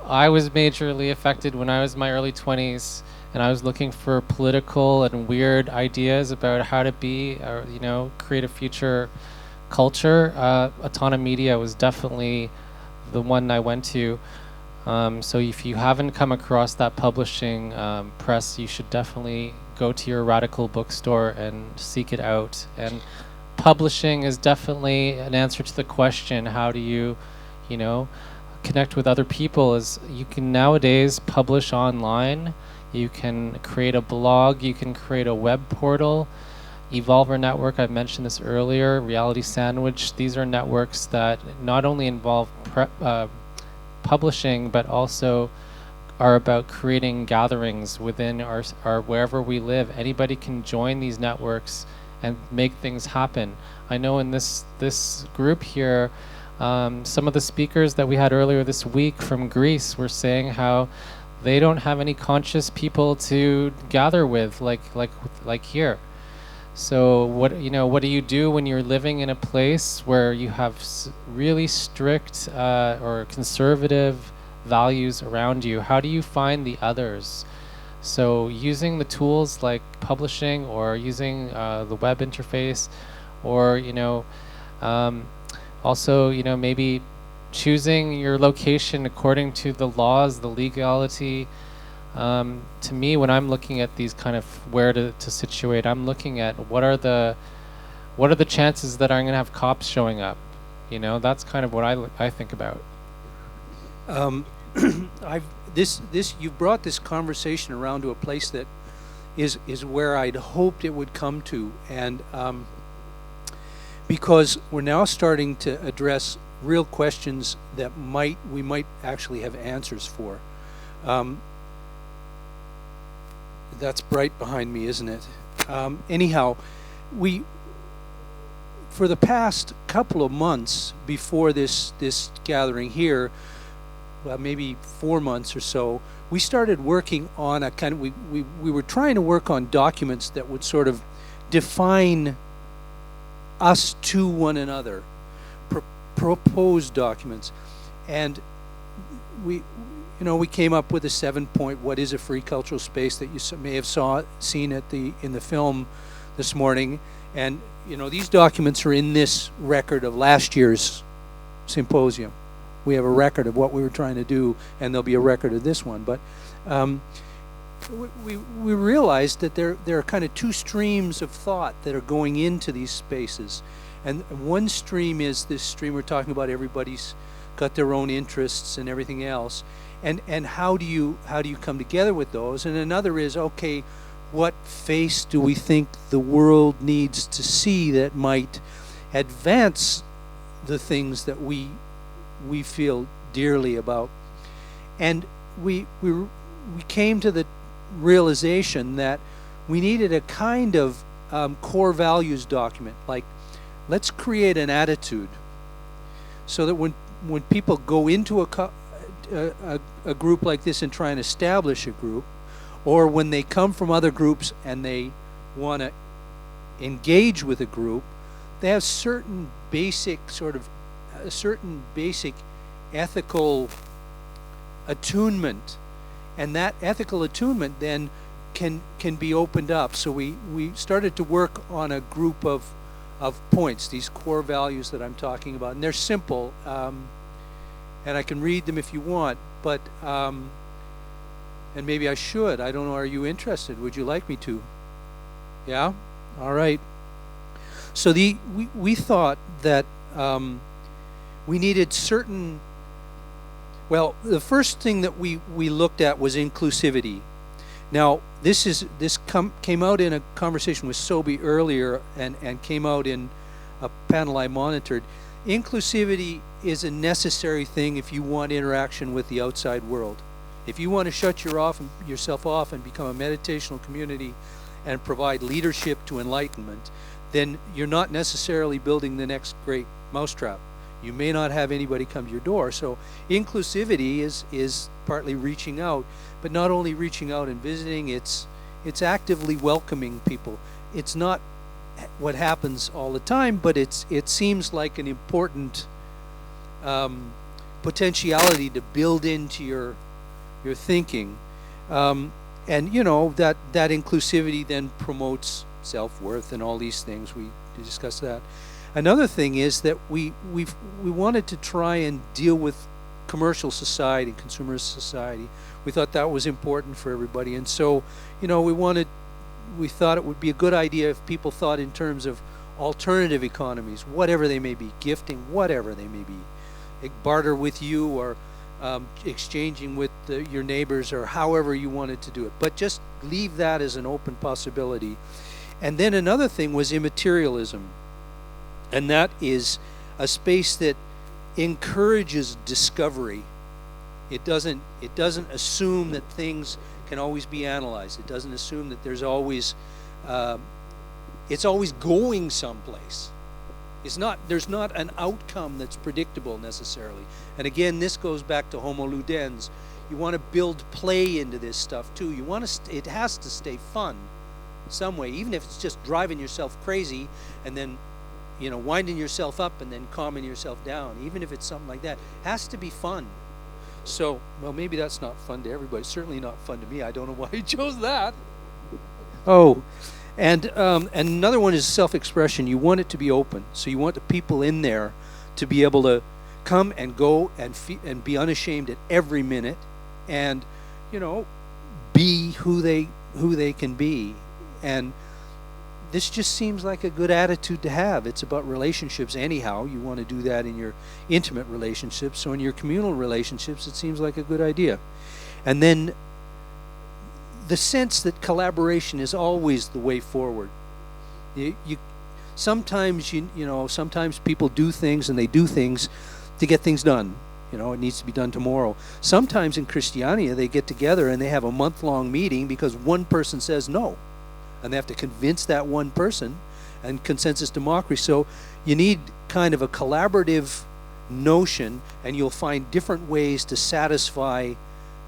I was majorly affected when I was in my early 20s, and I was looking for political and weird ideas about how to be, or create a future culture. Autonomedia was definitely the one I went to. So if you haven't come across that publishing press, you should definitely go to your radical bookstore and seek it out. And publishing is definitely an answer to the question, how do you, connect with other people? Is you can nowadays publish online, you can create a blog, you can create a web portal. Evolver Network, I mentioned this earlier, Reality Sandwich, these are networks that not only involve publishing, but also are about creating gatherings within our wherever we live. Anybody can join these networks and make things happen. I know in this group here, some of the speakers that we had earlier this week from Greece were saying how they don't have any conscious people to gather with, like here. So what do you do when you're living in a place where you have really strict or conservative values around you? How do you find the others? So using the tools like publishing or using the web interface, or also maybe choosing your location according to the laws, the legality. To me, when I'm looking at these kind of where to situate, I'm looking at what are the chances that I'm going to have cops showing up. That's kind of what I think about. You've brought this conversation around to a place that is where I'd hoped it would come to, and because we're now starting to address real questions that we might actually have answers for. That's bright behind me, isn't it? Anyhow, for the past couple of months before this gathering here, maybe 4 months or so, we started working on a kind of, we were trying to work on documents that would sort of define us to one another, proposed documents, and we came up with a 7-point what is a free cultural space that you may have seen in the film this morning. And these documents are in this record of last year's symposium. We have a record of what we were trying to do, and there'll be a record of this one. But we realized that there are kind of two streams of thought that are going into these spaces. And one stream is this stream we're talking about, everybody's got their own interests and everything else. And how do you come together with those? And another is, okay, what face do we think the world needs to see that might advance the things that we feel dearly about? And we came to the realization that we needed a kind of core values document. Like, let's create an attitude so that when people go into a group like this and try and establish a group, or when they come from other groups and they want to engage with a group, they have certain basic ethical attunement, and that ethical attunement then can be opened up. So we started to work on a group of points, these core values that I'm talking about, and they're simple, and I can read them if you want, but and maybe I should. I don't know. Are you interested? Would you like me to? Yeah? All right. So we thought that we needed certain. Well, the first thing that we looked at was inclusivity. Now, this came out in a conversation with Sobi earlier, and came out in a panel I monitored. Inclusivity is a necessary thing if you want interaction with the outside world. If you want to shut yourself off and become a meditational community and provide leadership to enlightenment, then you're not necessarily building the next great mousetrap. You may not have anybody come to your door. So inclusivity is partly reaching out, but not only reaching out and visiting, it's actively welcoming people. It's not what happens all the time, but it seems like an important potentiality to build into your thinking, and that inclusivity then promotes self-worth and all these things. We discussed that. Another thing is that we wanted to try and deal with commercial society, consumer society. We thought that was important for everybody, and so we thought it would be a good idea if people thought in terms of alternative economies, whatever they may be, gifting, whatever they may be, barter with you, or exchanging with your neighbors, or however you wanted to do it. But just leave that as an open possibility. And then another thing was immaterialism. And that is a space that encourages discovery. It doesn't assume that things can always be analyzed. It doesn't assume that there's always it's always going someplace. There's not an outcome that's predictable necessarily. And again, this goes back to Homo ludens. You want to build play into this stuff too. It has to stay fun some way, even if it's just driving yourself crazy and then, winding yourself up and then calming yourself down. Even if it's something like that, it has to be fun. So, well, maybe that's not fun to everybody. It's certainly not fun to me. I don't know why he chose that. Oh, and another one is self-expression. You want it to be open. So you want the people in there to be able to come and go and be unashamed at every minute, and be who they can be. And this just seems like a good attitude to have. It's about relationships anyhow. You want to do that in your intimate relationships. So in your communal relationships, it seems like a good idea. And then the sense that collaboration is always the way forward. Sometimes people do things, and they do things to get things done. It needs to be done tomorrow. Sometimes in Christiania, they get together and they have a month-long meeting because one person says no. And they have to convince that one person, and consensus democracy. So you need kind of a collaborative notion, and you'll find different ways to satisfy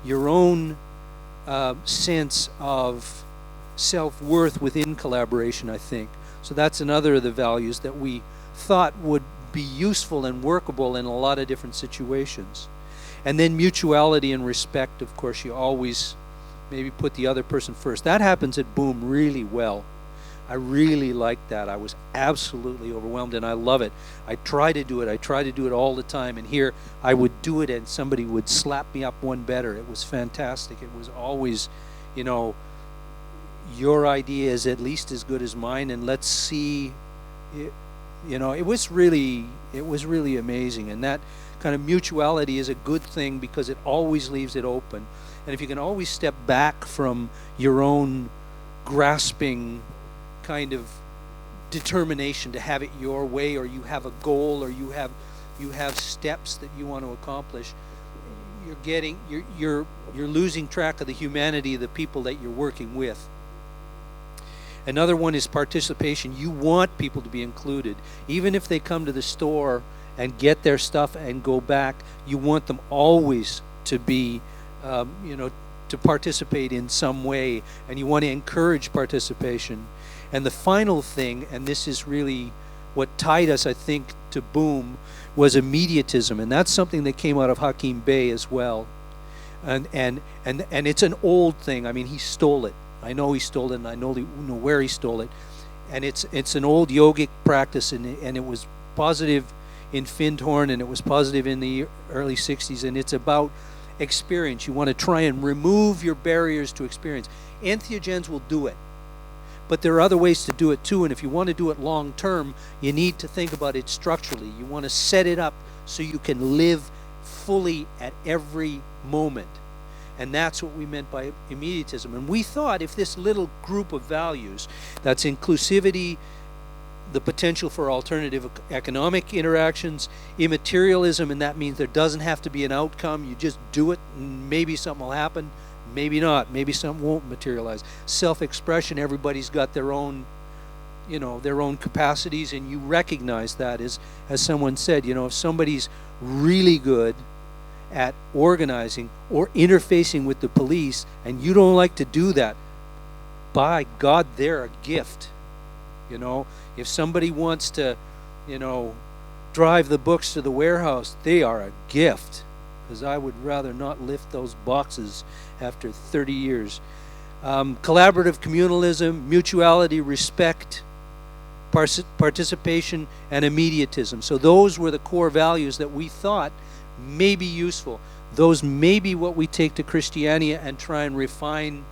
your own sense of self-worth within collaboration, I think. So that's another of the values that we thought would be useful and workable in a lot of different situations. And then mutuality and respect, of course, you always maybe put the other person first. That happens at Boom really well. I really like that. I was absolutely overwhelmed, and I love it. I try to do it all the time, and here I would do it and somebody would slap me up one better. It was fantastic. It was always, your idea is at least as good as mine, and let's see. It was really amazing. And that kind of mutuality is a good thing because it always leaves it open. And if you can always step back from your own grasping kind of determination to have it your way, or you have a goal, or you have steps that you want to accomplish, you're losing track of the humanity of the people that you're working with. Another one is participation. You want people to be included. Even if they come to the store and get their stuff and go back, you want them always to be to participate in some way, and you want to encourage participation. And the final thing, and this is really what tied us, I think, to Boom, was immediatism, and that's something that came out of Hakim Bey as well. And it's an old thing. I mean, he stole it. I know he stole it, and I know where he stole it. And it's an old yogic practice, and it was positive in Findhorn, and it was positive in the early 60s, and it's about experience. You want to try and remove your barriers to experience. Entheogens will do it, but there are other ways to do it too, and if you want to do it long term, you need to think about it structurally. You want to set it up so you can live fully at every moment, and that's what we meant by immediatism. And we thought if this little group of values, that's inclusivity, the potential for alternative economic interactions, immaterialism, and that means there doesn't have to be an outcome. You just do it, and maybe something will happen, maybe not, maybe something won't materialize. Self-expression, everybody's got their own, their own capacities, and you recognize that as someone said, if somebody's really good at organizing or interfacing with the police, and you don't like to do that, by God, they're a gift. If somebody wants to, drive the books to the warehouse, they are a gift, because I would rather not lift those boxes after 30 years. Collaborative communalism, mutuality, respect, participation, and immediatism. So those were the core values that we thought may be useful. Those may be what we take to Christiania and try and refine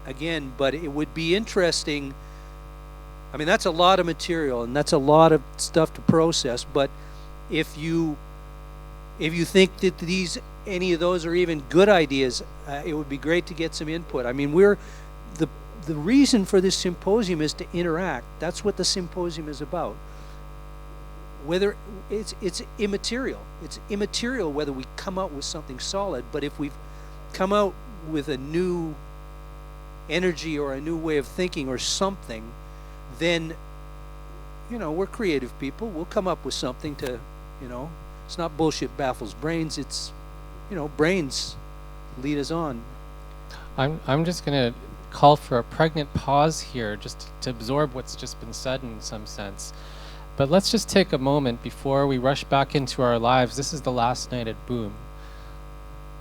again, but it would be interesting. I mean, that's a lot of material, and that's a lot of stuff to process, but if you think that any of those are even good ideas, it would be great to get some input. I mean, the reason for this symposium is to interact. That's what the symposium is about. Whether it's immaterial. It's immaterial whether we come out with something solid, but if we've come out with a new energy or a new way of thinking or something, then, we're creative people. We'll come up with something to, it's not bullshit baffles brains. It's, brains lead us on. I'm just going to call for a pregnant pause here just to absorb what's just been said in some sense. But let's just take a moment before we rush back into our lives. This is the last night at Boom.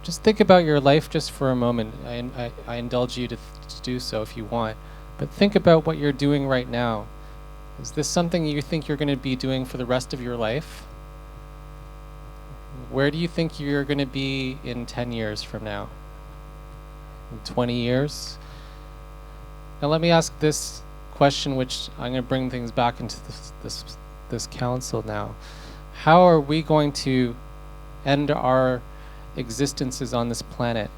Just think about your life just for a moment. I indulge you to do so if you want. But think about what you're doing right now. Is this something you think you're going to be doing for the rest of your life? Where do you think you're going to be in 10 years from now? In 20 years? Now let me ask this question, which I'm going to bring things back into this council now. How are we going to end our existences on this planet,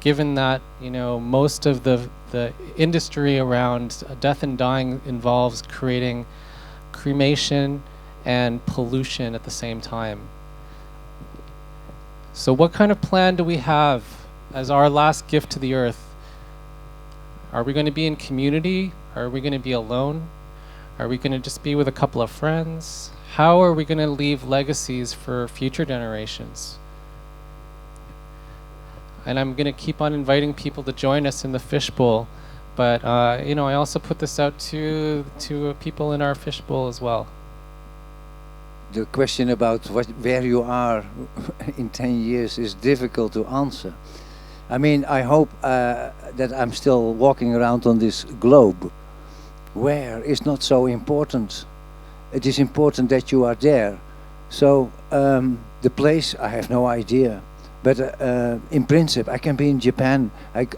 given that most of the industry around death and dying involves creating cremation and pollution at the same time? So what kind of plan do we have as our last gift to the earth? Are we going to be in community? Are we going to be alone? Are we going to just be with a couple of friends? How are we going to leave legacies for future generations? And I'm going to keep on inviting people to join us in the fishbowl. But, I also put this out to people in our fishbowl as well. The question about where you are in 10 years is difficult to answer. I mean, I hope that I'm still walking around on this globe. Where is not so important. It is important that you are there. So the place, I have no idea. But in principle, I can be in Japan.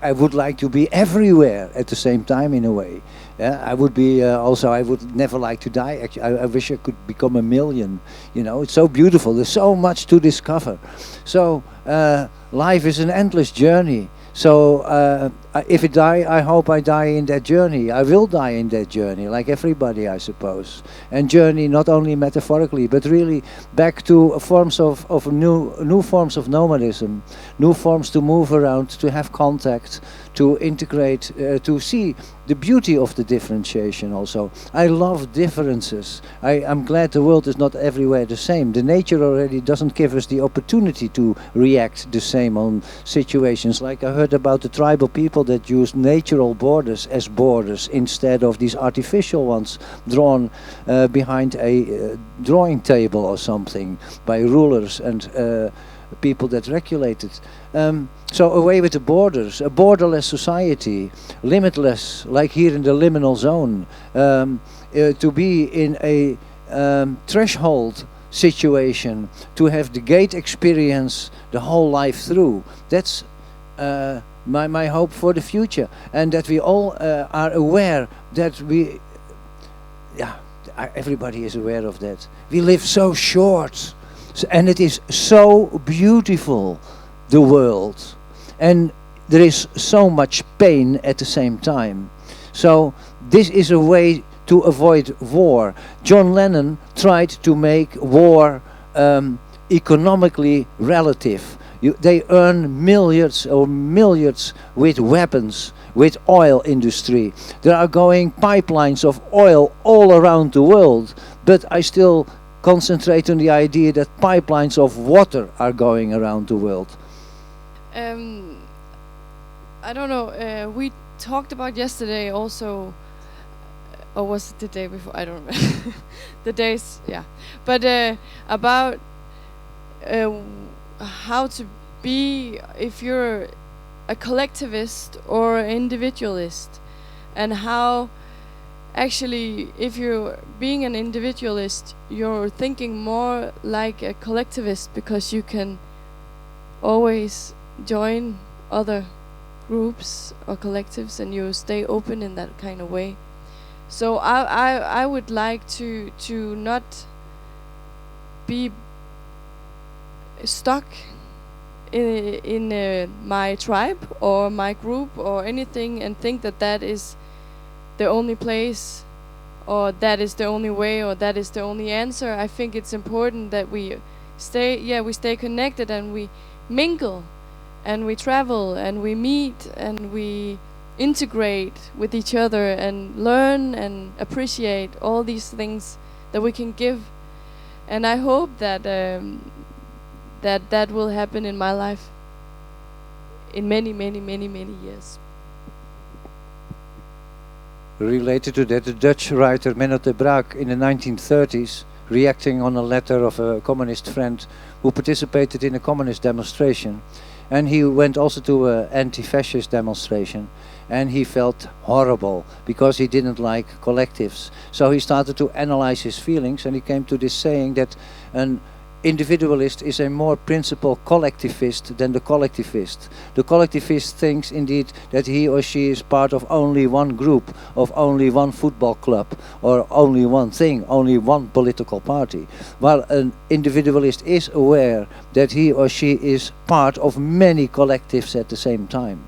I would like to be everywhere at the same time, in a way. Yeah, I would be also. I would never like to die. Actually, I wish I could become a million. It's so beautiful. There's so much to discover. So life is an endless journey. So if I die, I hope I die in that journey. I will die in that journey, like everybody, I suppose. And journey not only metaphorically, but really back to forms of new forms of nomadism, new forms to move around, to have contact, to integrate, to see the beauty of the differentiation also. I love differences. I'm glad the world is not everywhere the same. The nature already doesn't give us the opportunity to react the same on situations. Like I heard about the tribal people that use natural borders as borders instead of these artificial ones drawn behind a drawing table or something by rulers and people that regulate it. So away with the borders, a borderless society, limitless, like here in the liminal zone, to be in a threshold situation, to have the gate experience the whole life through. That's my hope for the future, and that we all are aware that we, everybody is aware of that. We live so short, and it is so beautiful, the world, and there is so much pain at the same time. So this is a way to avoid war. John Lennon tried to make war economically relative. They earn millions with weapons, with oil industry. There are going pipelines of oil all around the world, but I still concentrate on the idea that pipelines of water are going around the world. I don't know, we talked about yesterday also, or was it the day before? I don't remember. The days, yeah. But about how to be, if you're a collectivist or individualist, and how actually, if you're being an individualist, you're thinking more like a collectivist because you can always join other groups or collectives and you stay open in that kind of way. So I would like to not be stuck in my tribe or my group or anything and think that that is the only place or that is the only way or that is the only answer. I think it's important that we stay connected and we mingle and we travel and we meet and we integrate with each other and learn and appreciate all these things that we can give. And I hope that that will happen in my life in many, many, many, many years. Related to that, the Dutch writer Menno de Braak in the 1930s, reacting on a letter of a communist friend who participated in a communist demonstration, and he went also to an anti-fascist demonstration, and he felt horrible because he didn't like collectives. So he started to analyze his feelings, and he came to this saying that an individualist is a more principled collectivist than the collectivist. The collectivist thinks indeed that he or she is part of only one group, of only one football club, or only one thing, only one political party. While an individualist is aware that he or she is part of many collectives at the same time.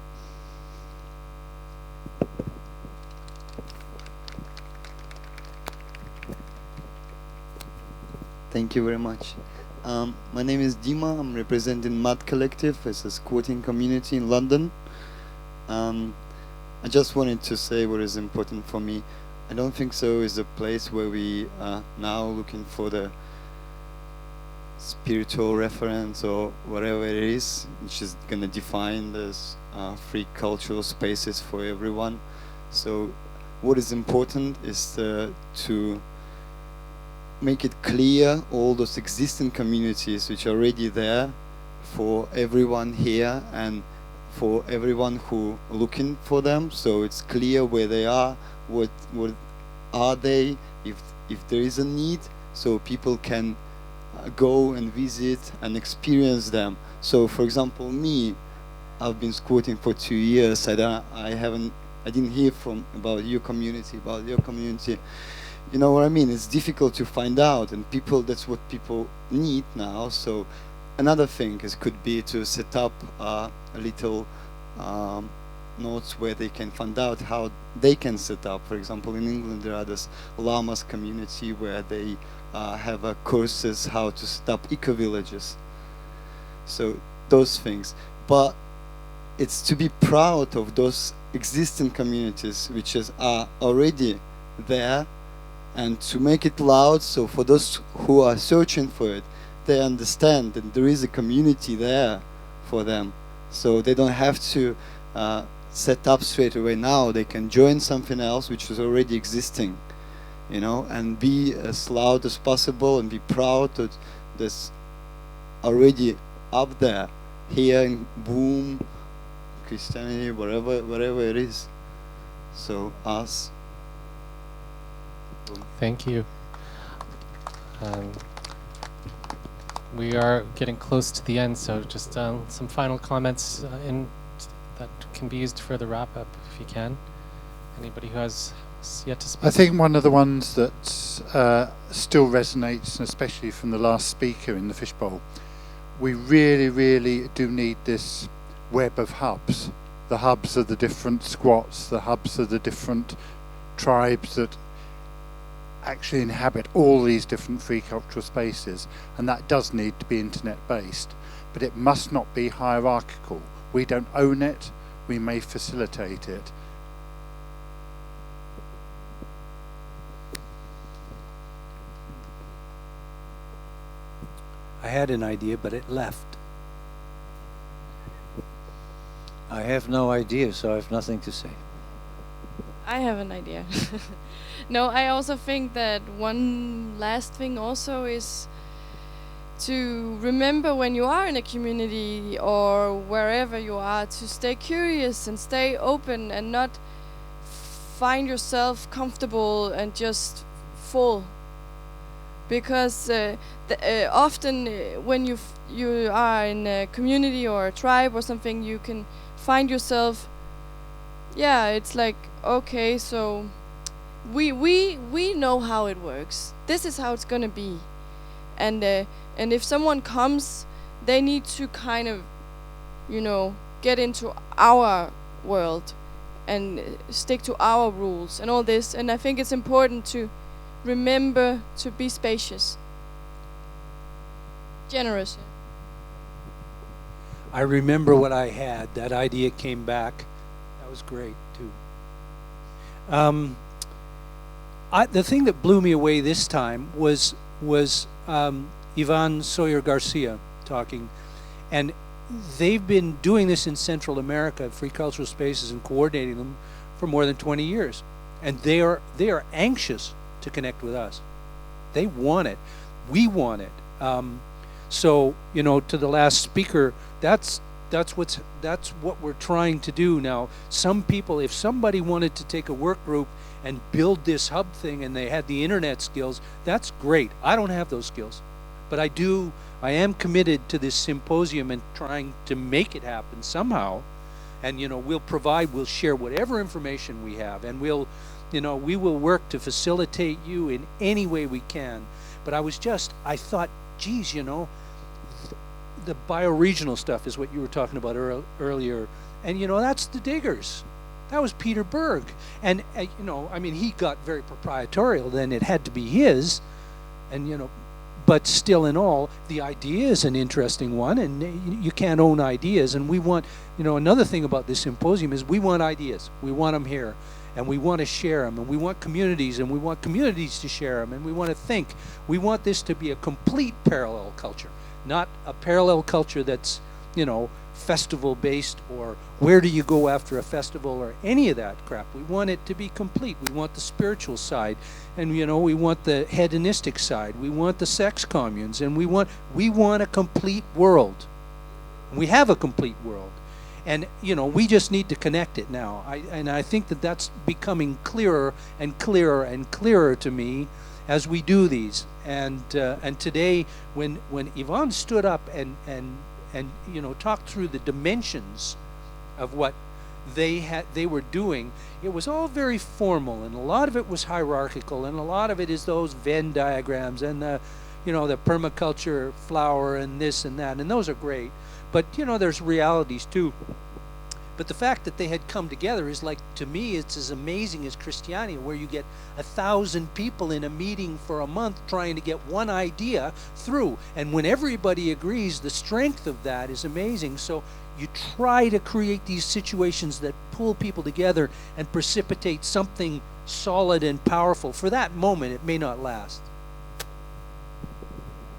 Thank you very much. My name is Dima. I'm representing Mud Collective as a squatting community in London. I just wanted to say what is important for me. I don't think so is a place where we are now looking for the spiritual reference or whatever it is, which is going to define those free cultural spaces for everyone. So what is important is to make it clear all those existing communities which are already there for everyone here and for everyone who looking for them. So it's clear where they are, what are they, if there is a need, so people can go and visit and experience them. So for example, me, I've been squatting for 2 years. I didn't hear about your community. You know what I mean? It's difficult to find out, and that's what people need now. So another thing could be to set up a little notes where they can find out how they can set up. For example, in England there are this Lamas community where they have courses how to set up eco-villages. So those things. But it's to be proud of those existing communities which are already there, and to make it loud, so for those who are searching for it, they understand that there is a community there for them. So they don't have to set up straight away now. They can join something else which is already existing, you know, and be as loud as possible and be proud that there's already up there, here in Boom, Christianity, wherever it is. So us. Thank you. We are getting close to the end, so just some final comments that can be used for the wrap-up, if you can. Anybody who has yet to speak? I think one of the ones that still resonates, and especially from the last speaker in the fishbowl, we really, really do need this web of hubs. The hubs of the different squats, the hubs of the different tribes that actually inhabit all these different free cultural spaces, and that does need to be internet based, but it must not be hierarchical. We don't own it, we may facilitate it. I had an idea, but it left. I have no idea, so I have nothing to say. I have an idea. No, I also think that one last thing also is to remember when you are in a community or wherever you are, to stay curious and stay open and not find yourself comfortable and just fall. Because often when you are in a community or a tribe or something, you can find yourself, yeah, it's like, okay, so we know how it works. This is how it's gonna be, and if someone comes, they need to kind of, you know, get into our world and stick to our rules and all this. And I think it's important to remember to be spacious, generous. I remember what I had. That idea came back. That was great too. The thing that blew me away this time was Ivan Sawyer Garcia talking, and they've been doing this in Central America, free cultural spaces, and coordinating them for more than 20 years, and they are anxious to connect with us. They want it. We want it. So to the last speaker, that's what we're trying to do now. Some people, if somebody wanted to take a work group and build this hub thing and they had the internet skills, that's great. I don't have those skills, but I am committed to this symposium and trying to make it happen somehow. And we'll share whatever information we have, and we will work to facilitate you in any way we can. But I thought, geez, the bioregional stuff is what you were talking about earlier, and that's the Diggers. That was Peter Berg, and he got very proprietorial. Then it had to be his, and but still, in all, the idea is an interesting one, and you can't own ideas. And we want, another thing about this symposium is we want ideas. We want them here, and we want to share them, and we want communities, and we want communities to share them, and we want to think. We want this to be a complete parallel culture, not a parallel culture that's, festival based, or where do you go after a festival, or any of that crap. We want it to be complete. We want the spiritual side, and we want the hedonistic side. We want the sex communes, and we want a complete world. We have a complete world, and we just need to connect it now. I think that's becoming clearer and clearer and clearer to me as we do these. And today, when Yvonne stood up and talked through the dimensions of what they were doing, it was all very formal, and a lot of it was hierarchical, and a lot of it is those Venn diagrams and the permaculture flower and this and that, and those are great. But there's realities too. But the fact that they had come together is, like, to me, it's as amazing as Christianity, where you get 1,000 people in a meeting for a month trying to get one idea through. And when everybody agrees, the strength of that is amazing. So you try to create these situations that pull people together and precipitate something solid and powerful. For that moment, it may not last.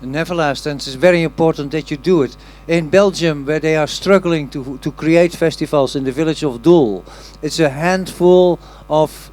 Never last, and it's very important that you do it. In Belgium, where they are struggling to create festivals in the village of Doel, it's a handful of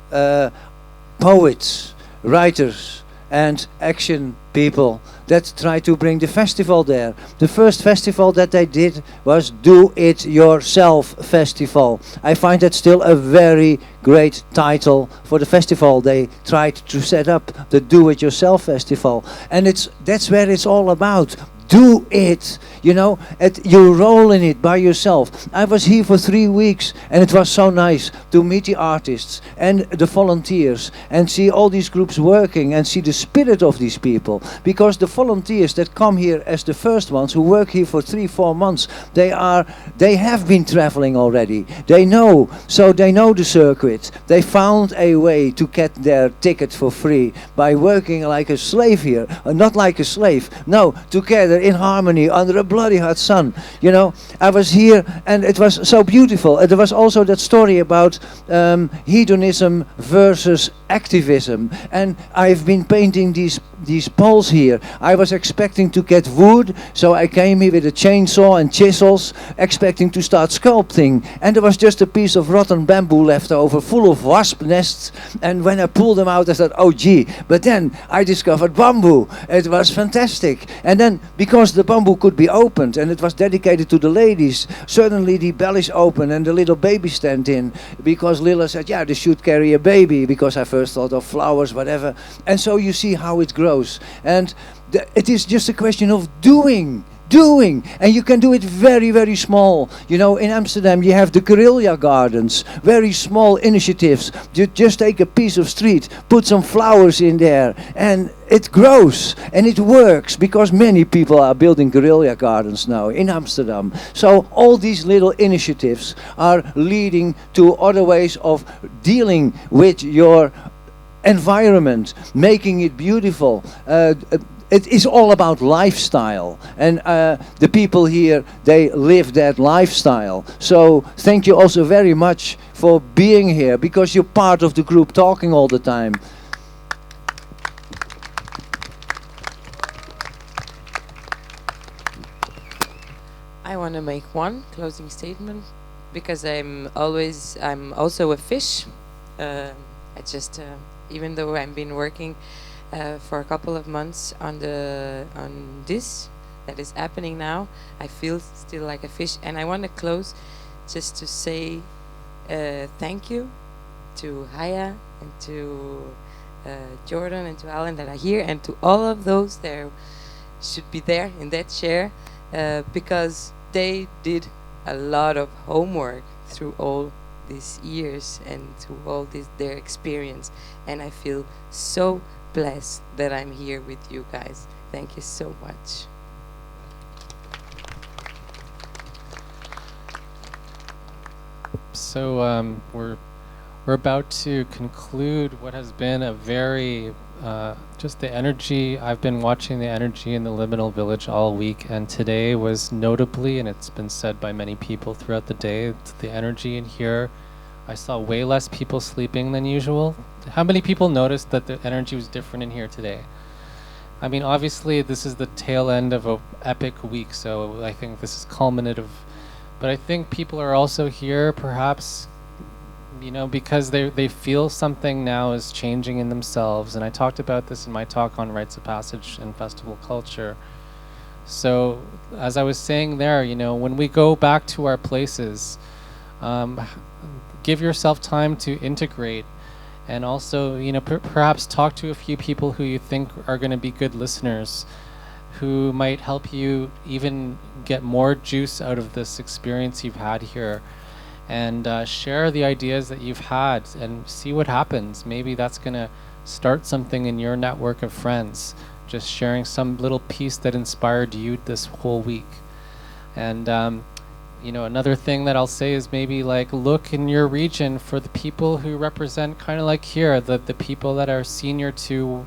poets, writers, and action people that try to bring the festival there. The first festival that they did was Do It Yourself Festival. I find that still a very great title for the festival. They tried to set up the Do It Yourself Festival, and that's where it's all about. Do it, you roll in it by yourself. I was here for 3 weeks, and it was so nice to meet the artists and the volunteers and see all these groups working and see the spirit of these people. Because the volunteers that come here as the first ones, who work here for 3-4 months, they have been traveling already. They know the circuit. They found a way to get their ticket for free by working like a slave here. Not like a slave, no, together in harmony under a bloody hot sun. I was here and it was so beautiful. There was also that story about hedonism versus activism, and I've been painting these poles here. I was expecting to get wood, so I came here with a chainsaw and chisels, expecting to start sculpting, and there was just a piece of rotten bamboo left over full of wasp nests, and when I pulled them out I thought, oh gee, but then I discovered bamboo. It was fantastic. And then, because the bamboo could be opened and it was dedicated to the ladies, suddenly the bellies open and the little baby stand in, because Lila said, yeah, this should carry a baby, because I first thought of flowers, whatever. And so you see how it grows. And it is just a question of doing, and you can do it very, very small. In Amsterdam you have the guerrilla gardens, very small initiatives. You just take a piece of street, put some flowers in there, and it grows and it works, because many people are building guerrilla gardens now in Amsterdam. So all these little initiatives are leading to other ways of dealing with your environment, making it beautiful. it is all about lifestyle, and the people here, they live that lifestyle. So thank you also very much for being here, because you're part of the group talking all the time. I want to make one closing statement, because I'm also a fish. I just, even though I've been working for a couple of months on this that is happening now, I feel still like a fish. And I want to close just to say thank you to Haya and to Jordan and to Alan that are here, and to all of those that should be there in that chair, because they did a lot of homework through all these years and through all their experience, and I feel so blessed that I'm here with you guys. Thank you so much. So we're about to conclude what has been a very just the energy. I've been watching the energy in the Liminal Village all week, and today was notably, and it's been said by many people throughout the day, the energy in here. I saw way less people sleeping than usual. How many people noticed that the energy was different in here today? I mean, obviously this is the tail end of a epic week, so I think this is culminative. But I think people are also here perhaps, you know, because they feel something now is changing in themselves. And I talked about this in my talk on rites of passage and festival culture. So as I was saying there, you know, when we go back to our places, give yourself time to integrate, and also, you know, perhaps talk to a few people who you think are going to be good listeners, who might help you even get more juice out of this experience you've had here. And share the ideas that you've had and see what happens. Maybe that's going to start something in your network of friends, just sharing some little piece that inspired you this whole week. And you know, another thing that I'll say is maybe like look in your region for the people who represent, kind of like here, the people that are senior to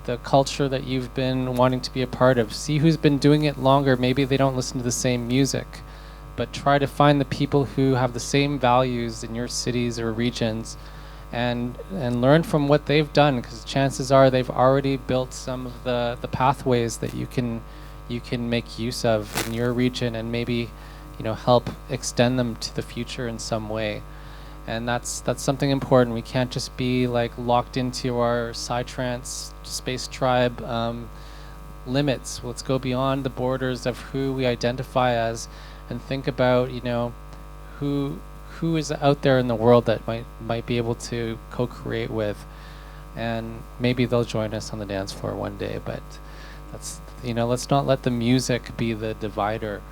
the culture that you've been wanting to be a part of. See who's been doing it longer. Maybe they don't listen to the same music, but try to find the people who have the same values in your cities or regions, and learn from what they've done, because chances are they've already built some of the pathways that you can make use of in your region, and maybe, you know, help extend them to the future in some way. And that's something important. We can't just be like locked into our Psytrance space tribe limits. Let's go beyond the borders of who we identify as, and think about, you know, who is out there in the world that might be able to co-create with, and maybe they'll join us on the dance floor one day. But that's, you know, let's not let the music be the divider.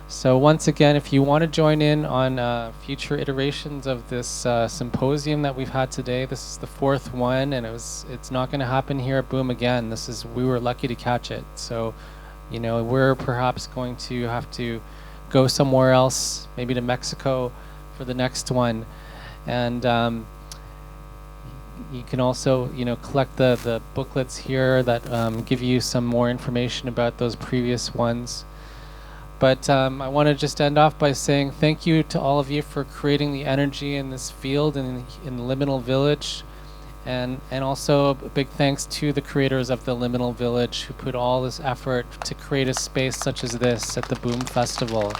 So once again, if you want to join in on future iterations of this symposium that we've had today, this is the 4th one, and it's not going to happen here at Boom again. We were lucky to catch it. So, you know, we're perhaps going to have to go somewhere else, maybe to Mexico for the next one. And you can also, you know, collect the booklets here that give you some more information about those previous ones. But I want to just end off by saying thank you to all of you for creating the energy in this field and in the Liminal Village. And also a big thanks to the creators of the Liminal Village, who put all this effort to create a space such as this at the Boom Festival.